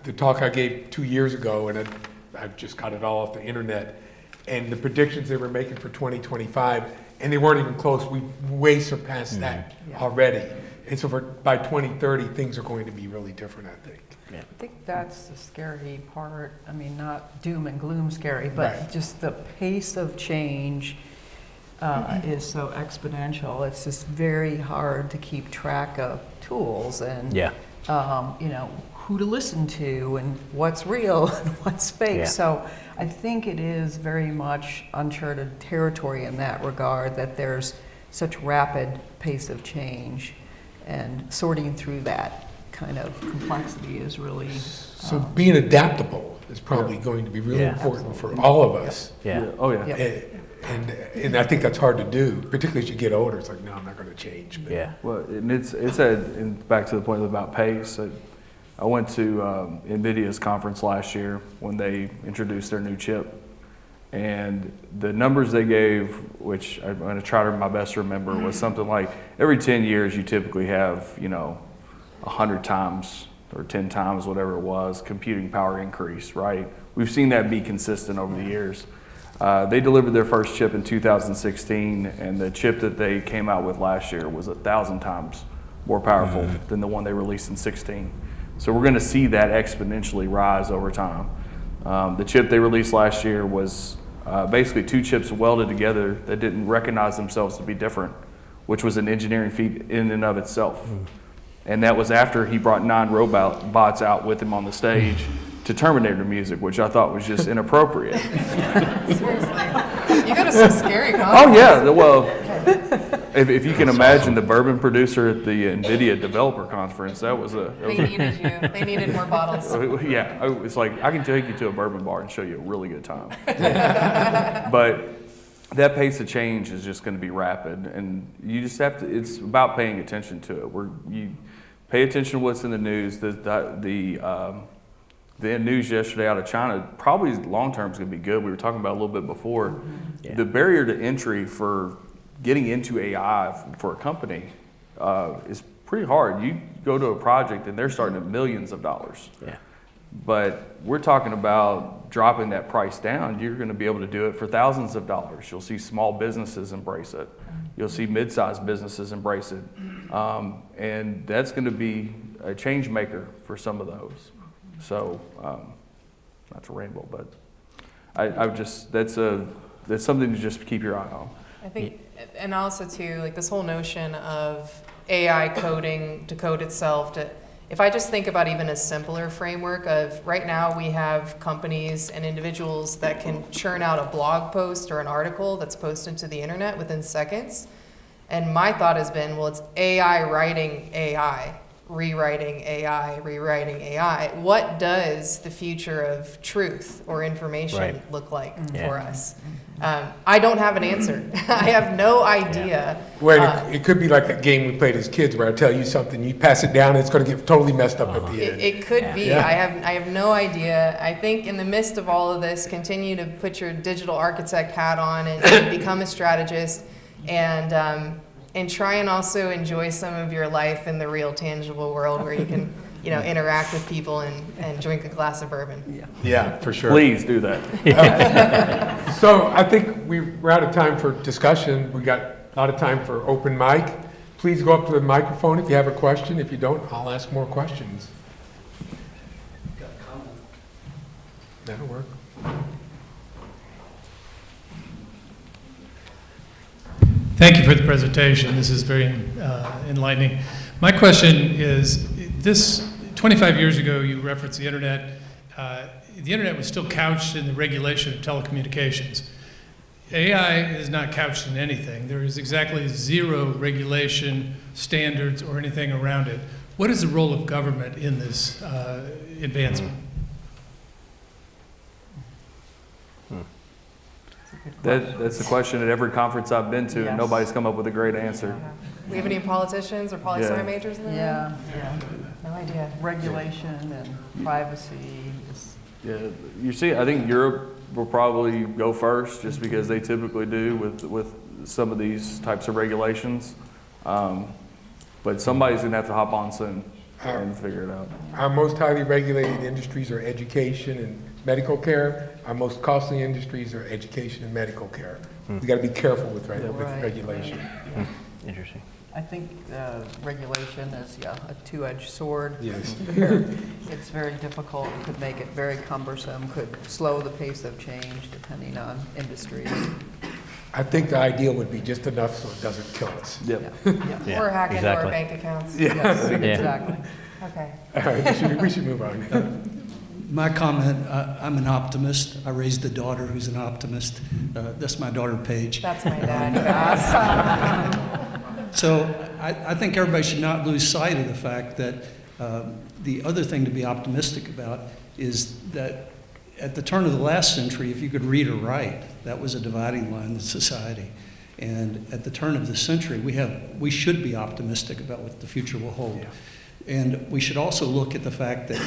the talk I gave 2 years ago, and I've just got it all off the internet, and the predictions they were making for 2025, and they weren't even close. We way surpassed that already. And so by 2030, things are going to be really different, I think. I think that's the scary part. I mean, not doom and gloom scary, but Right. just the pace of change is so exponential. It's just very hard to keep track of tools and, who to listen to and what's real and what's fake. Yeah. So I think it is very much uncharted territory in that regard, that there's such rapid pace of change, and sorting through that kind of complexity is really So being adaptable is probably going to be really Yeah. important for all of us. Yeah. Oh, yeah. Yep. And I think that's hard to do, particularly as you get older. It's like, no, I'm not going to change. But Yeah. Well, and and back to the point about pace. I went to NVIDIA's conference last year when they introduced their new chip, and the numbers they gave, which I'm going to try my best to remember, was something like every 10 years you typically have 100 times or 10 times, whatever it was, computing power increase, right? We've seen that be consistent over the years. They delivered their first chip in 2016, and the chip that they came out with last year was 1,000 times more powerful than the one they released in 16. So we're going to see that exponentially rise over time. The chip they released last year was basically two chips welded together that didn't recognize themselves to be different, which was an engineering feat in and of itself. And that was after he brought 9 robots out with him on the stage to Terminator music, which I thought was just inappropriate. Seriously. You go to some scary Oh conferences. yeah, well, if you can imagine the bourbon producer at the NVIDIA developer conference, that was They needed you. They needed more bottles. yeah, it's like I can take you to a bourbon bar and show you a really good time. But that pace of change is just going to be rapid, and you just have to. It's about paying attention to it. You pay attention to what's in the news. The news yesterday out of China probably long term is going to be good. We were talking about it a little bit before. Yeah. The barrier to entry for getting into AI for a company is pretty hard. You go to a project and they're starting at millions of dollars. Yeah. But we're talking about dropping that price down. You're going to be able to do it for thousands of dollars. You'll see small businesses embrace it. You'll see mid-sized businesses embrace it. And that's going to be a change maker for some of those. So, not to ramble, but I just, that's something to just keep your eye on. I think, and also too, like this whole notion of AI coding to code itself. If I just think about even a simpler framework of right now we have companies and individuals that can churn out a blog post or an article that's posted to the internet within seconds. And my thought has been, well, it's AI writing AI, rewriting AI, rewriting AI. What does the future of truth or information look like for us? I don't have an answer. I have no idea. Well, it could be like that game we played as kids where I tell you something, you pass it down, it's going to get totally messed up at the end. It could be. Yeah. I have no idea. I think in the midst of all of this, continue to put your digital architect hat on and become a strategist, and try and also enjoy some of your life in the real, tangible world where you can, interact with people and drink a glass of bourbon. Yeah, for sure. Please do that. So I think we're out of time for discussion. We got a lot of time for open mic. Please go up to the microphone if you have a question. If you don't, I'll ask more questions. That'll work. Thank you for the presentation. This is very enlightening. My question is, this 25 years ago, you referenced the internet. The internet was still couched in the regulation of telecommunications. AI is not couched in anything. There is exactly zero regulation, standards, or anything around it. What is the role of government in this advancement? That's the question at every conference I've been to, and Yes. nobody's come up with a great answer. We have any politicians or poli-sci Yeah. majors in the room? Yeah. No idea. Regulation and privacy. Yeah, you see, I think Europe will probably go first, just because they typically do with some of these types of regulations. But somebody's going to have to hop on soon and figure it out. Our most highly regulated industries are education and medical care. Our most costly industries are education and medical care. We got to be careful with Right. regulation. Interesting. I think regulation is, a two-edged sword. Yes. It's very difficult, could make it very cumbersome, could slow the pace of change depending on industry. I think the ideal would be just enough so it doesn't kill us. Yep. Yeah, Or hack into our exactly. bank accounts. Yes, Yeah. exactly. Okay. All right, we should move on. My comment, I'm an optimist. I raised a daughter who's an optimist. That's my daughter, Paige. That's my dad. Yes. So I think everybody should not lose sight of the fact that the other thing to be optimistic about is that at the turn of the last century, if you could read or write, that was a dividing line in society. And at the turn of the century, we should be optimistic about what the future will hold. Yeah. And we should also look at the fact that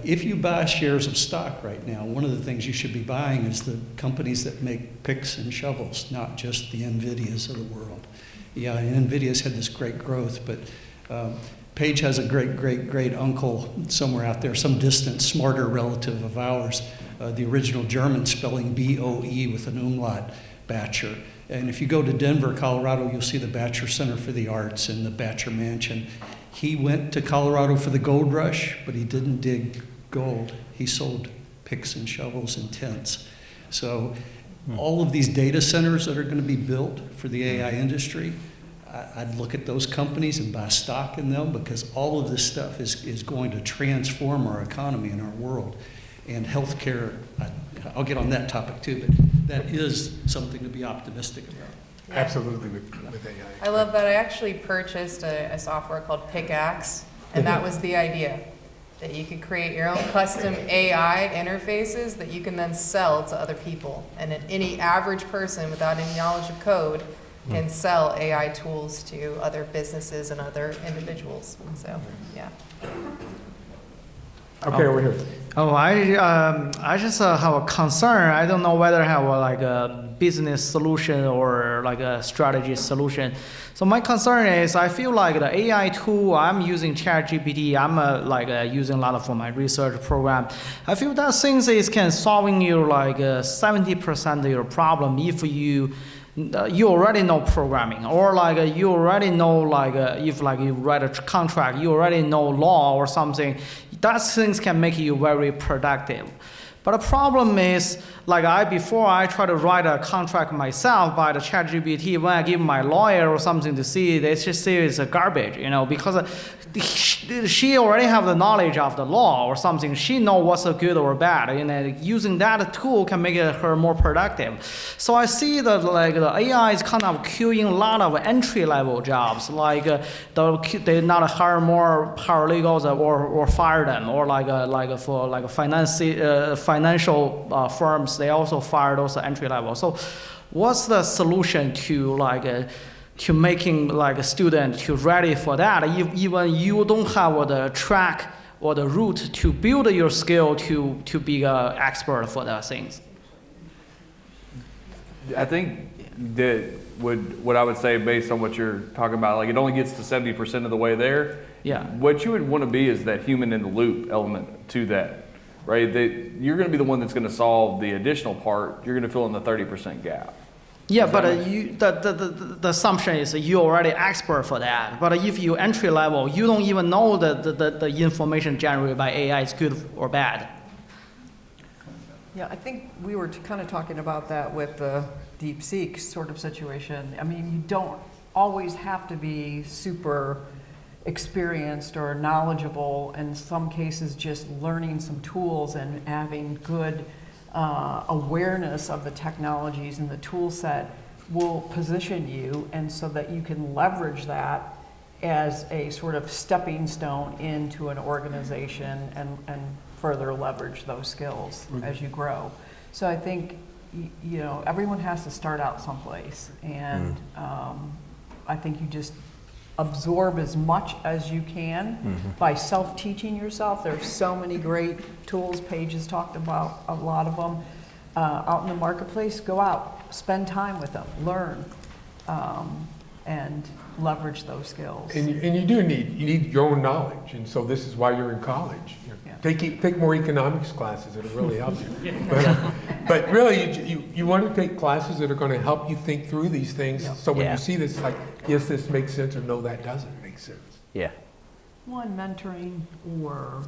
if you buy shares of stock right now, one of the things you should be buying is the companies that make picks and shovels, not just the NVIDIAs of the world. Yeah, and NVIDIA's had this great growth, but Paige has a great uncle somewhere out there, some distant, smarter relative of ours, the original German spelling B-O-E with an umlaut, Batcher. And if you go to Denver, Colorado, you'll see the Batcher Center for the Arts and the Batcher Mansion. He went to Colorado for the gold rush, but he didn't dig gold. He sold picks and shovels and tents. So all of these data centers that are going to be built for the AI industry, I'd look at those companies and buy stock in them, because all of this stuff is going to transform our economy and our world. And healthcare, I'll get on that topic too, but that is something to be optimistic about. Yeah. Absolutely with AI. I love that. I actually purchased a software called Pickaxe, and that was the idea, that you could create your own custom AI interfaces that you can then sell to other people. And that any average person without any knowledge of code can sell AI tools to other businesses and other individuals. So, yeah. Okay, over here. Oh, I just have a concern. I don't know whether I have like a business solution or like a strategy solution. So my concern is I feel like the AI tool I'm using ChatGPT, I'm using a lot of for my research program. I feel that things is can solving you like 70% of your problem if you already know programming, or like you already know like if like you write a contract, you already know law or something. That things can make you very productive. But the problem is, like before I try to write a contract myself by the ChatGPT, when I give my lawyer or something to see, they just say it's a garbage, because she already have the knowledge of the law or something. She know what's a good or bad, and using that tool can make her more productive. So I see that like the AI is kind of queuing a lot of entry-level jobs, like they not hire more paralegals or fire them, or for financial firms, they also fire those entry level. So what's the solution to making like a student to ready for that, even you don't have the track or the route to build your skill to be an expert for the things? I think that what I would say based on what you're talking about, like it only gets to 70% of the way there. Yeah. What you would want to be is that human in the loop element to that, right? That you're going to be the one that's going to solve the additional part. You're going to fill in the 30% gap. Yeah, but the assumption is you already expert for that. But if you entry level, you don't even know the information generated by AI is good or bad. Yeah, I think we were kind of talking about that with the DeepSeek sort of situation. I mean, you don't always have to be super experienced or knowledgeable. In some cases, just learning some tools and having good awareness of the technologies and the tool set will position you, and so that you can leverage that as a sort of stepping stone into an organization and further leverage those skills as you grow. So I think everyone has to start out someplace, and I think you just absorb as much as you can by self-teaching yourself. There's so many great tools. Paige has talked about a lot of them out in the marketplace. Go out, spend time with them, learn, and leverage those skills. And you need your own knowledge, and so this is why you're in college. Take more economics classes; it'll really help you. But really, you want to take classes that are going to help you think through these things. So when you see this, like, yes, this makes sense, or no, that doesn't make sense. Yeah. One, mentoring or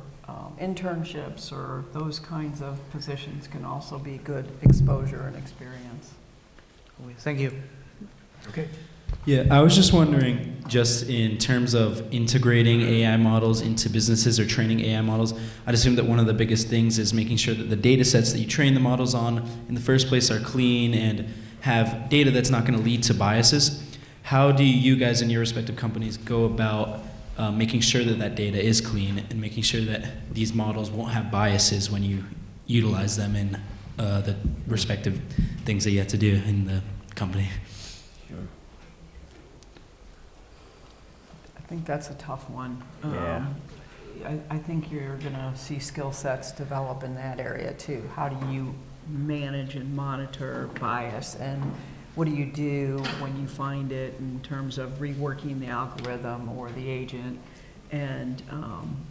internships or those kinds of positions can also be good exposure and experience. Thank you. Okay. Yeah, I was just wondering, just in terms of integrating AI models into businesses or training AI models, I'd assume that one of the biggest things is making sure that the data sets that you train the models on in the first place are clean and have data that's not going to lead to biases. How do you guys in your respective companies go about making sure that that data is clean and making sure that these models won't have biases when you utilize them in the respective things that you have to do in the company? I think that's a tough one. Yeah. I think you're going to see skill sets develop in that area too. How do you manage and monitor bias, and what do you do when you find it in terms of reworking the algorithm or the agent? And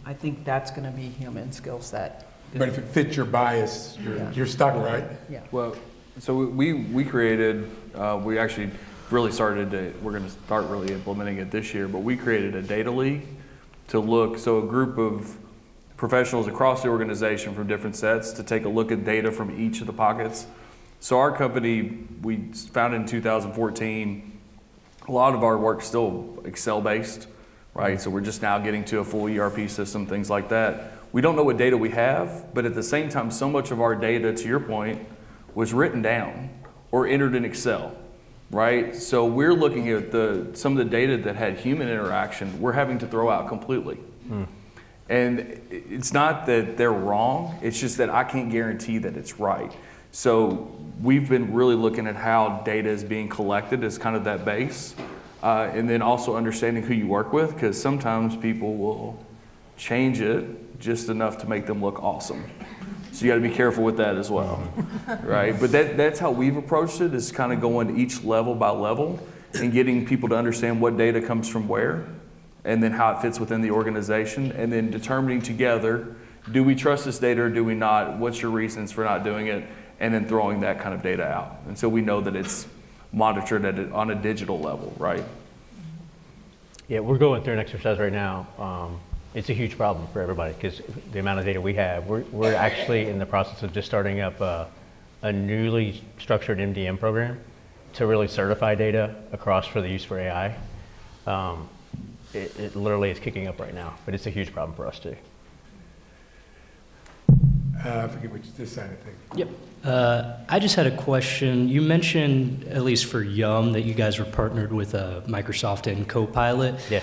I think that's going to be human skill set. But if it fits your bias, you're stuck, right? Yeah. Well, so we created, we actually really we're going to start really implementing it this year, but we created a data league to look, so a group of professionals across the organization from different sets to take a look at data from each of the pockets. So our company, we founded in 2014. a lot of our work's still Excel-based, right? So we're just now getting to a full ERP system, things like that. We don't know what data we have, but at the same time, so much of our data, to your point, was written down or entered in Excel, right? So we're looking at some of the data that had human interaction, we're having to throw out completely. And it's not that they're wrong, it's just that I can't guarantee that it's right. So we've been really looking at how data is being collected as kind of that base, and then also understanding who you work with, because sometimes people will change it just enough to make them look awesome. So you got to be careful with that as well, right? But that's how we've approached it, is kind of going each level by level and getting people to understand what data comes from where, and then how it fits within the organization, and then determining together, do we trust this data or do we not? What's your reasons for not doing it? And then throwing that kind of data out. And so we know that it's monitored on a digital level, right? Yeah, we're going through an exercise right now. It's a huge problem for everybody because the amount of data we have. We're actually in the process of just starting up a newly structured MDM program to really certify data across for the use for AI. It literally is kicking up right now, but it's a huge problem for us too. I forget which, this side of things. Yep. I just had a question. You mentioned, at least for Yum, that you guys were partnered with Microsoft and Copilot. Yeah.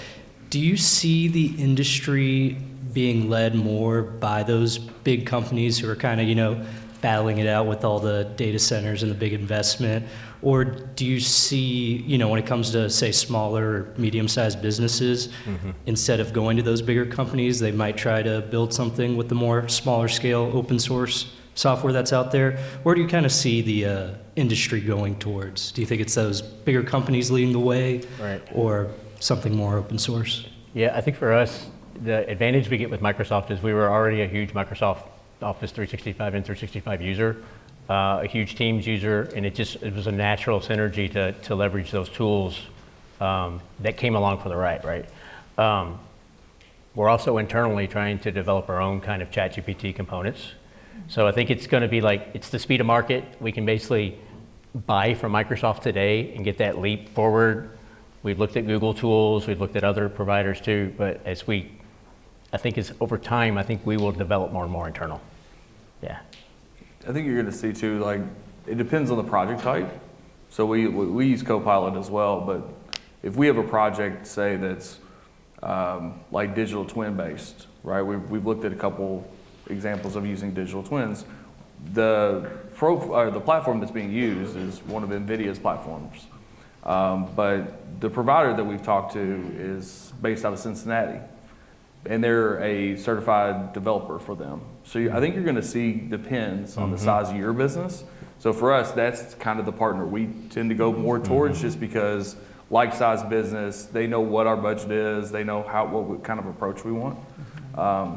Do you see the industry being led more by those big companies who are kind of, battling it out with all the data centers and the big investment? Or do you see, when it comes to, say, smaller or medium-sized businesses, instead of going to those bigger companies, they might try to build something with the more smaller scale open source software that's out there? Where do you kind of see the industry going towards? Do you think it's those bigger companies leading the way, Right. or something more open source? Yeah, I think for us, the advantage we get with Microsoft is we were already a huge Microsoft Office 365 and 365 user, a huge Teams user, and it was a natural synergy to leverage those tools that came along for the ride, right? We're also internally trying to develop our own kind of ChatGPT components. So I think it's going to be like, it's the speed of market. We can basically buy from Microsoft today and get that leap forward. We've looked at Google tools, we've looked at other providers too, but I think over time, I think we will develop more and more internal. Yeah. I think you're going to see too, like, it depends on the project type. So we use Copilot as well, but if we have a project, say, that's like digital twin based, right? We've looked at a couple examples of using digital twins. The platform that's being used is one of NVIDIA's platforms. But the provider that we've talked to is based out of Cincinnati, and they're a certified developer for them. So I think you're going to see depends on the size of your business. So for us, that's kind of the partner we tend to go more towards, just because like size business, they know what our budget is, they know what kind of approach we want.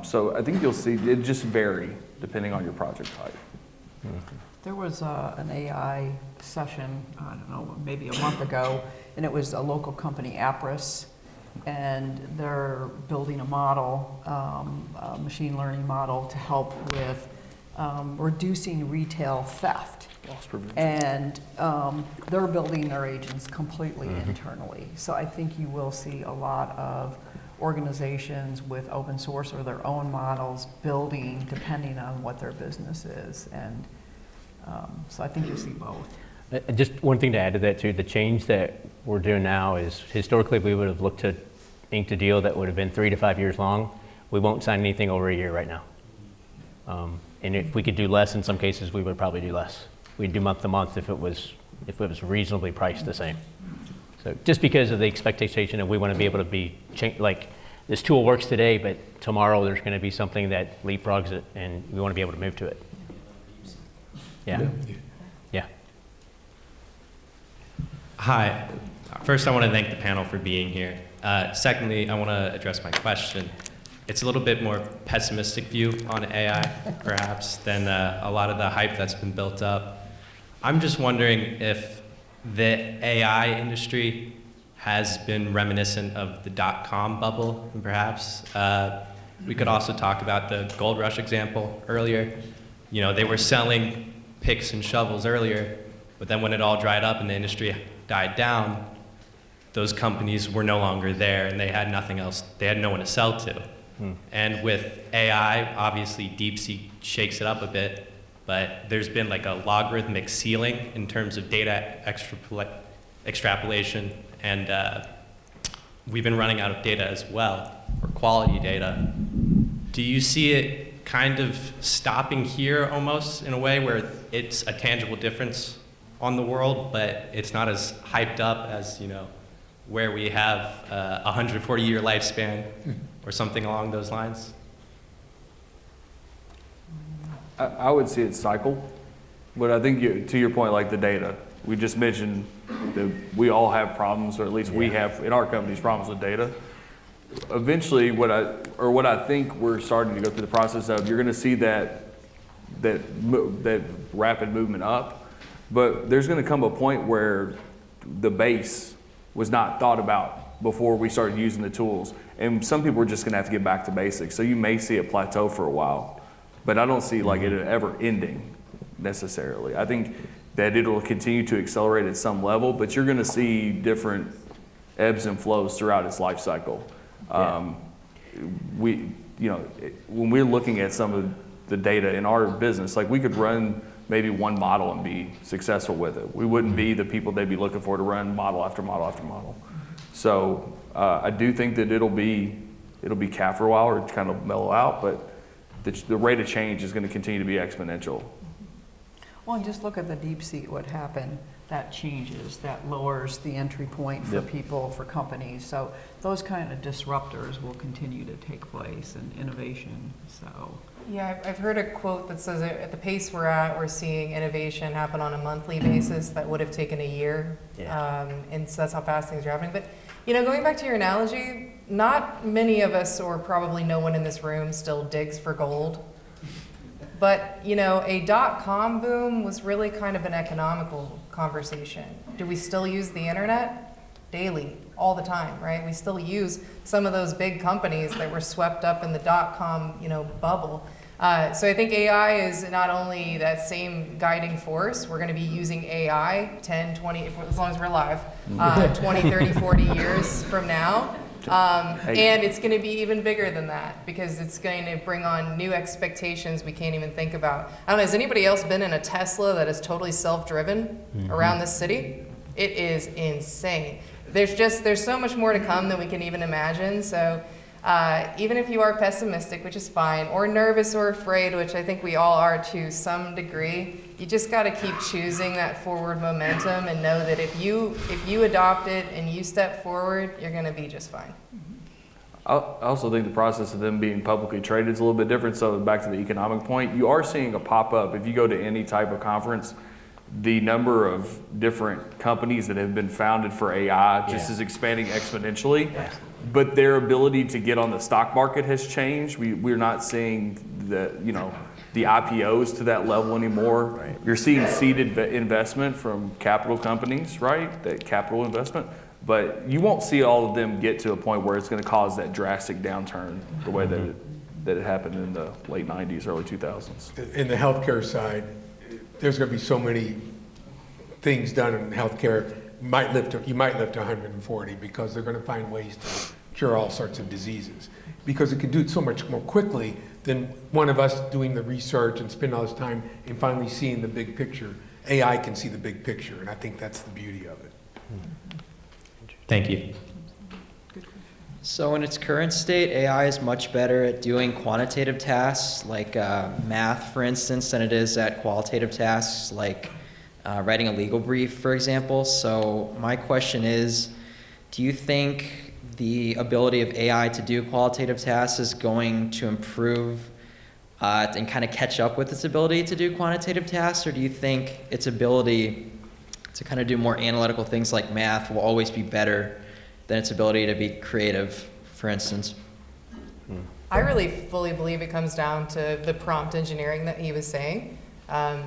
So I think you'll see it just vary depending on your project type. There was an AI session, I don't know, maybe a month ago, and it was a local company, Apris, and they're building a model, a machine learning model to help with reducing retail theft. Loss prevention. And they're building their agents completely internally. So I think you will see a lot of organizations with open source or their own models building depending on what their business is. And so I think you'll see both. Just one thing to add to that too, the change that we're doing now is historically we would have looked to inked a deal that would have been 3 to 5 years long. We won't sign anything over a year right now. And if we could do less in some cases, we would probably do less. We'd do month to month if it was reasonably priced the same. So just because of the expectation that we want to be able to be, like this tool works today, but tomorrow there's going to be something that leapfrogs it and we want to be able to move to it. Yeah. Yeah. Hi. First, I want to thank the panel for being here. Secondly, I want to address my question. It's a little bit more pessimistic view on AI, perhaps, than a lot of the hype that's been built up. I'm just wondering if the AI industry has been reminiscent of the dot-com bubble, and perhaps. We could also talk about the gold rush example earlier. You know, they were selling picks and shovels earlier, but then when it all dried up and the industry died down, those companies were no longer there and they had nothing else, they had no one to sell to. And with AI, obviously DeepSeek shakes it up a bit, but there's been like a logarithmic ceiling in terms of data extrapolation, and we've been running out of data as well, or quality data. Do you see it kind of stopping here almost in a way where it's a tangible difference on the world, but it's not as hyped up as, you know, where we have a 140-year lifespan or something along those lines? I would see it cycle, but I think to your point, like the data, we just mentioned that we all have problems, or at least we have in our companies problems with data. Eventually, what I think we're starting to go through the process of, you're going to see that rapid movement up, but there's going to come a point where the base was not thought about before we started using the tools, and some people are just going to have to get back to basics. So you may see it plateau for a while, but I don't see like it ever ending necessarily. I think that it'll continue to accelerate at some level, but you're going to see different ebbs and flows throughout its life cycle. When we're looking at some of the data in our business, like we could run maybe one model and be successful with it. We wouldn't be the people they'd be looking for to run model after model after model. So I do think that it'll be capped for a while or kind of mellow out, but the rate of change is going to continue to be exponential. Well, and just look at the DeepSeek, what happened. That changes, that lowers the entry point for people, for companies. So those kind of disruptors will continue to take place and innovation, so. Yeah, I've heard a quote that says at the pace we're at, we're seeing innovation happen on a monthly basis that would have taken a year. And so that's how fast things are happening. But, you know, going back to your analogy, not many of us, or probably no one in this room, still digs for gold. But, you know, a dot-com boom was really kind of an economical conversation. Do we still use the internet? Daily, all the time, right? We still use some of those big companies that were swept up in the dot-com, you know, bubble. So I think AI is not only that same guiding force, we're going to be using AI 10, 20, as long as we're alive, 20, 30, 40 years from now. And it's going to be even bigger than that because it's going to bring on new expectations we can't even think about. I don't know, has anybody else been in a Tesla that is totally self-driven around this city? It is insane. There's so much more to come than we can even imagine. So even if you are pessimistic, which is fine, or nervous or afraid, which I think we all are to some degree, you just got to keep choosing that forward momentum and know that if you adopt it and you step forward, you're going to be just fine. I also think the process of them being publicly traded is a little bit different. So back to the economic point, you are seeing a pop-up. If you go to any type of conference, the number of different companies that have been founded for AI just is expanding exponentially. But their ability to get on the stock market has changed. We're not seeing the IPOs to that level anymore. Right. You're seeing seeded investment from capital companies, right? That capital investment. But you won't see all of them get to a point where it's going to cause that drastic downturn the way that it happened in the late 90s, early 2000s. In the healthcare side, there's going to be so many things done in healthcare. You might live to 140 because they're going to find ways to cure all sorts of diseases because it can do it so much more quickly than one of us doing the research and spending all this time and finally seeing the big picture. AI can see the big picture, and I think that's the beauty of it. Thank you. So in its current state, AI is much better at doing quantitative tasks like math, for instance, than it is at qualitative tasks like writing a legal brief, for example. So my question is, do you think the ability of AI to do qualitative tasks is going to improve and kind of catch up with its ability to do quantitative tasks? Or do you think its ability to kind of do more analytical things like math will always be better than its ability to be creative, for instance? I really fully believe it comes down to the prompt engineering that he was saying.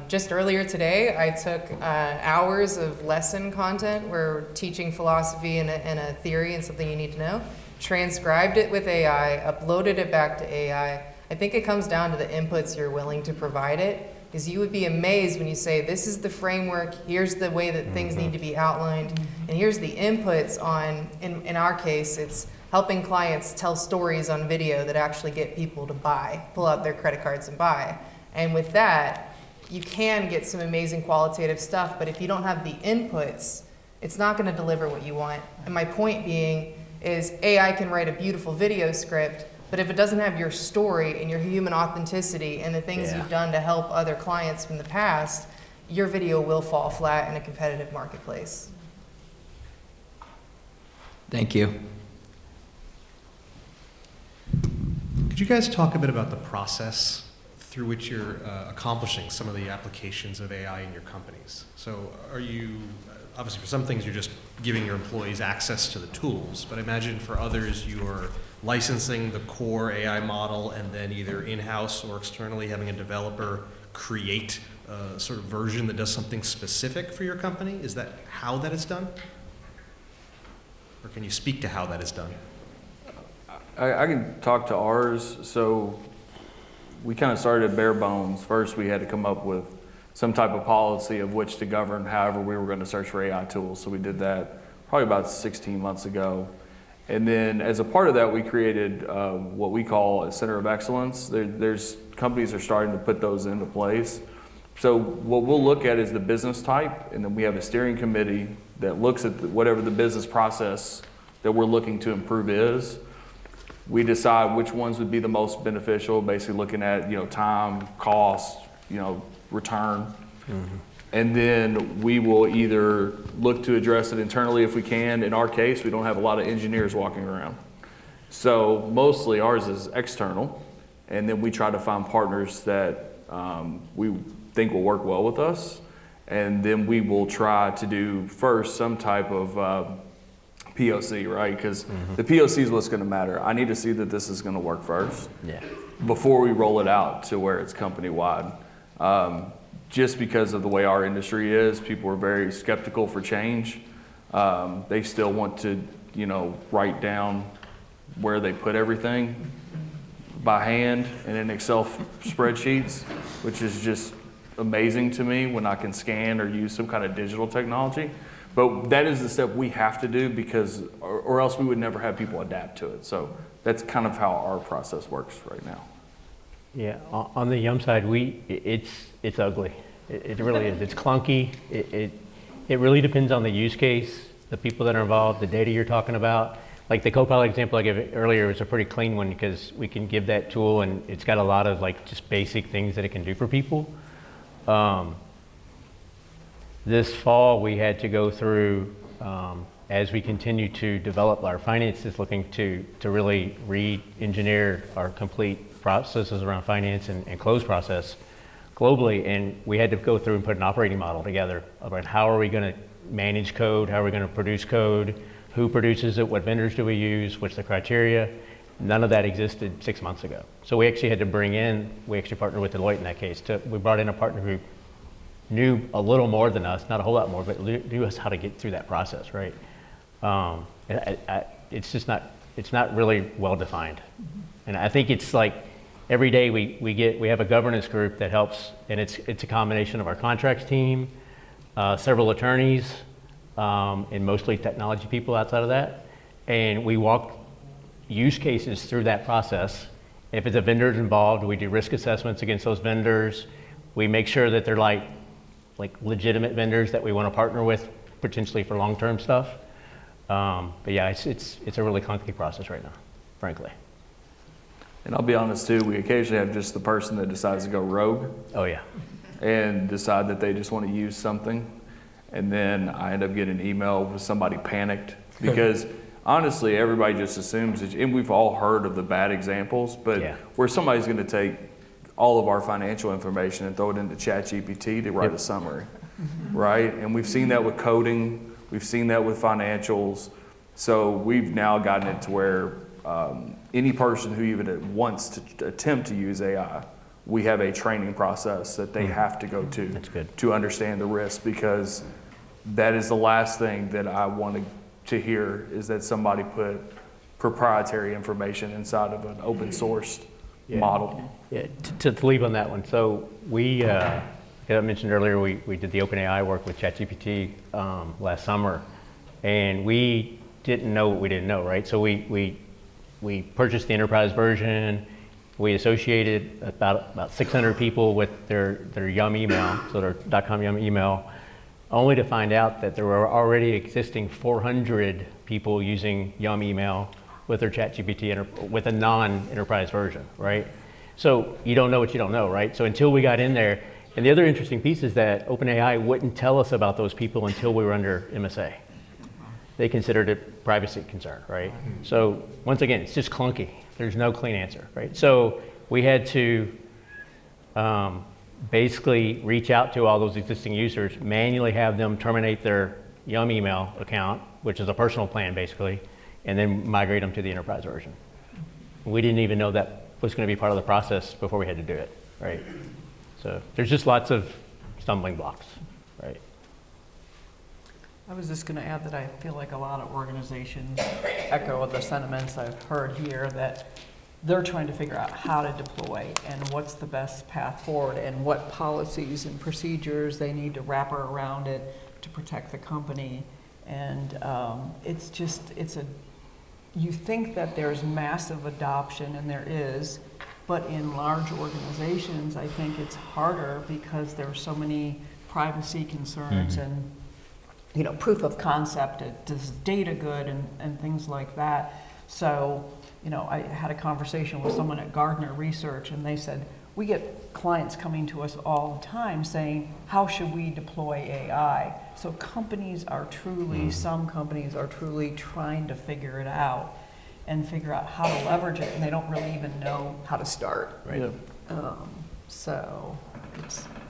Just earlier today, I took hours of lesson content. We're teaching philosophy and a theory and something you need to know. Transcribed it with AI, uploaded it back to AI. I think it comes down to the inputs you're willing to provide it. is you would be amazed when you say, this is the framework, here's the way that things need to be outlined, and here's the inputs on, in our case, it's helping clients tell stories on video that actually get people to buy, pull out their credit cards and buy. And with that, you can get some amazing qualitative stuff, but if you don't have the inputs, it's not going to deliver what you want. And my point being is AI can write a beautiful video script, but if it doesn't have your story and your human authenticity and the things you've done to help other clients from the past, your video will fall flat in a competitive marketplace. Thank you. Could you guys talk a bit about the process through which you're accomplishing some of the applications of AI in your companies? So are you, obviously for some things you're just giving your employees access to the tools, but I imagine for others you're licensing the core AI model and then either in-house or externally having a developer create a sort of version that does something specific for your company. Is that how that is done? Or can you speak to how that is done? I can talk to ours. So we kind of started at bare bones. First, we had to come up with some type of policy of which to govern however we were going to search for AI tools. So we did that probably about 16 months ago. And then as a part of that, we created what we call a center of excellence. There's companies are starting to put those into place. So what we'll look at is the business type, and then we have a steering committee that looks at whatever the business process that we're looking to improve is. We decide which ones would be the most beneficial, basically looking at, time, cost, return. And then we will either look to address it internally if we can. In our case, we don't have a lot of engineers walking around. So mostly ours is external. And then we try to find partners that we think will work well with us. And then we will try to do first some type of POC, right? Because the POC is what's going to matter. I need to see that this is going to work first before we roll it out to where it's company-wide. Just because of the way our industry is, people are very skeptical for change. They still want to, write down where they put everything by hand and in Excel spreadsheets, which is just amazing to me when I can scan or use some kind of digital technology. But that is the step we have to do because, or else we would never have people adapt to it. So that's kind of how our process works right now. Yeah, on the Yum side, it's ugly. It really is. It's clunky. It really depends on the use case, the people that are involved, the data you're talking about. Like the Copilot example I gave earlier was a pretty clean one because we can give that tool and it's got a lot of just basic things that it can do for people. This fall we had to go through, as we continue to develop our finances, looking to really re-engineer our complete processes around finance and close process globally, and we had to go through and put an operating model together about how are we going to manage code, how are we going to produce code, who produces it, what vendors do we use, what's the criteria. None of that existed 6 months ago. So we actually had to we actually partnered with Deloitte in that case. We brought in a partner who knew a little more than us, not a whole lot more, but knew us how to get through that process, right? It's not really well defined. And I think it's like, every day we have a governance group that helps, and it's a combination of our contracts team, several attorneys, and mostly technology people outside of that. And we walk use cases through that process. If it's a vendor involved, we do risk assessments against those vendors. We make sure that they're like legitimate vendors that we want to partner with potentially for long-term stuff. But yeah, it's a really clunky process right now, frankly. And I'll be honest too, we occasionally have just the person that decides to go rogue. Oh yeah. And decide that they just want to use something. And then I end up getting an email with somebody panicked because honestly, everybody just assumes, and we've all heard of the bad examples, but where somebody's going to take all of our financial information and throw it into ChatGPT to write a summary, right? And we've seen that with coding, we've seen that with financials. So we've now gotten it to where any person who even wants to attempt to use AI, we have a training process that they have to go to understand the risk, because that is the last thing that I want to hear, is that somebody put proprietary information inside of an open sourced model? Yeah, to leave on that one. So we, as I mentioned earlier, we did the OpenAI work with ChatGPT last summer, and we didn't know what we didn't know, right? So we purchased the enterprise version. We associated about 600 people with their Yum email, so their .com Yum email, only to find out that there were already existing 400 people using Yum email with their ChatGPT with a non-enterprise version, right? So you don't know what you don't know, right? So until we got in there, and the other interesting piece is that OpenAI wouldn't tell us about those people until we were under MSA. They considered it privacy concern, right? So once again, it's just clunky. There's no clean answer, right? So we had to basically reach out to all those existing users, manually have them terminate their Yum email account, which is a personal plan basically, and then migrate them to the enterprise version. We didn't even know that was going to be part of the process before we had to do it, right? So there's just lots of stumbling blocks, right? I was just going to add that I feel like a lot of organizations echo the sentiments I've heard here, that they're trying to figure out how to deploy and what's the best path forward and what policies and procedures they need to wrap around it to protect the company. And you think that there's massive adoption, and there is, but in large organizations, I think it's harder because there are so many privacy concerns and proof of concept, does data good and things like that. So, I had a conversation with someone at Gardner Research, and they said, we get clients coming to us all the time saying, how should we deploy AI? So companies are truly, some companies are truly trying to figure it out and figure out how to leverage it, and they don't really even know how to start. Right. So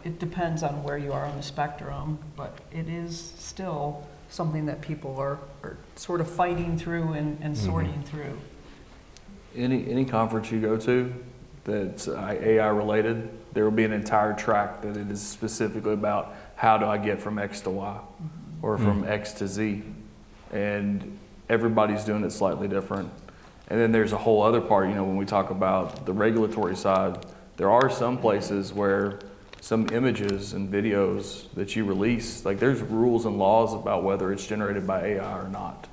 it depends on where you are on the spectrum, but it is still something that people are sort of fighting through and sorting through. Any conference you go to that's AI related, there will be an entire track that it is specifically about how do I get from X to Y or from X to Z. And everybody's doing it slightly different. And then there's a whole other part, when we talk about the regulatory side, there are some places where some images and videos that you release, like there's rules and laws about whether it's generated by AI or not.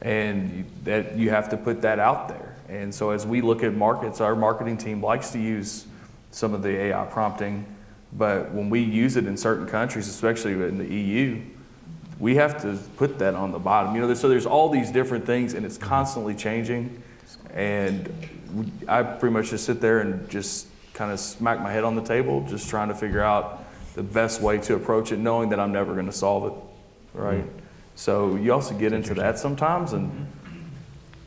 And that you have to put that out there. And so as we look at markets, our marketing team likes to use some of the AI prompting, but when we use it in certain countries, especially in the EU, we have to put that on the bottom. So there's all these different things, and it's constantly changing. And I pretty much just sit there and just kind of smack my head on the table, just trying to figure out the best way to approach it, knowing that I'm never going to solve it, right? So you also get into that sometimes, and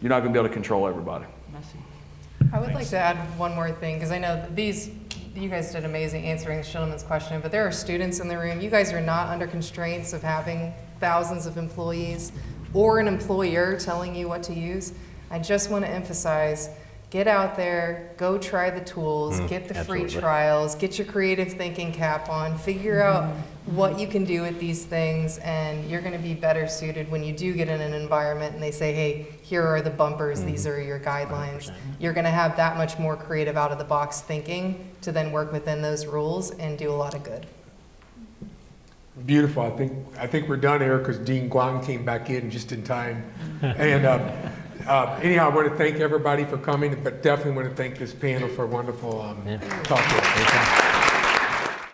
you're not going to be able to control everybody. I would like to add one more thing, because I know you guys did amazing answering this gentleman's question, but there are students in the room. You guys are not under constraints of having thousands of employees or an employer telling you what to use. I just want to emphasize, get out there, go try the tools, get the free trials, get your creative thinking cap on, figure out what you can do with these things, and you're going to be better suited when you do get in an environment and they say, hey, here are the bumpers, these are your guidelines. 100%. You're going to have that much more creative out-of-the-box thinking to then work within those rules and do a lot of good. Beautiful. I think we're done here because Dean Guang came back in just in time. And anyhow, I want to thank everybody for coming, but definitely want to thank this panel for a wonderful talk.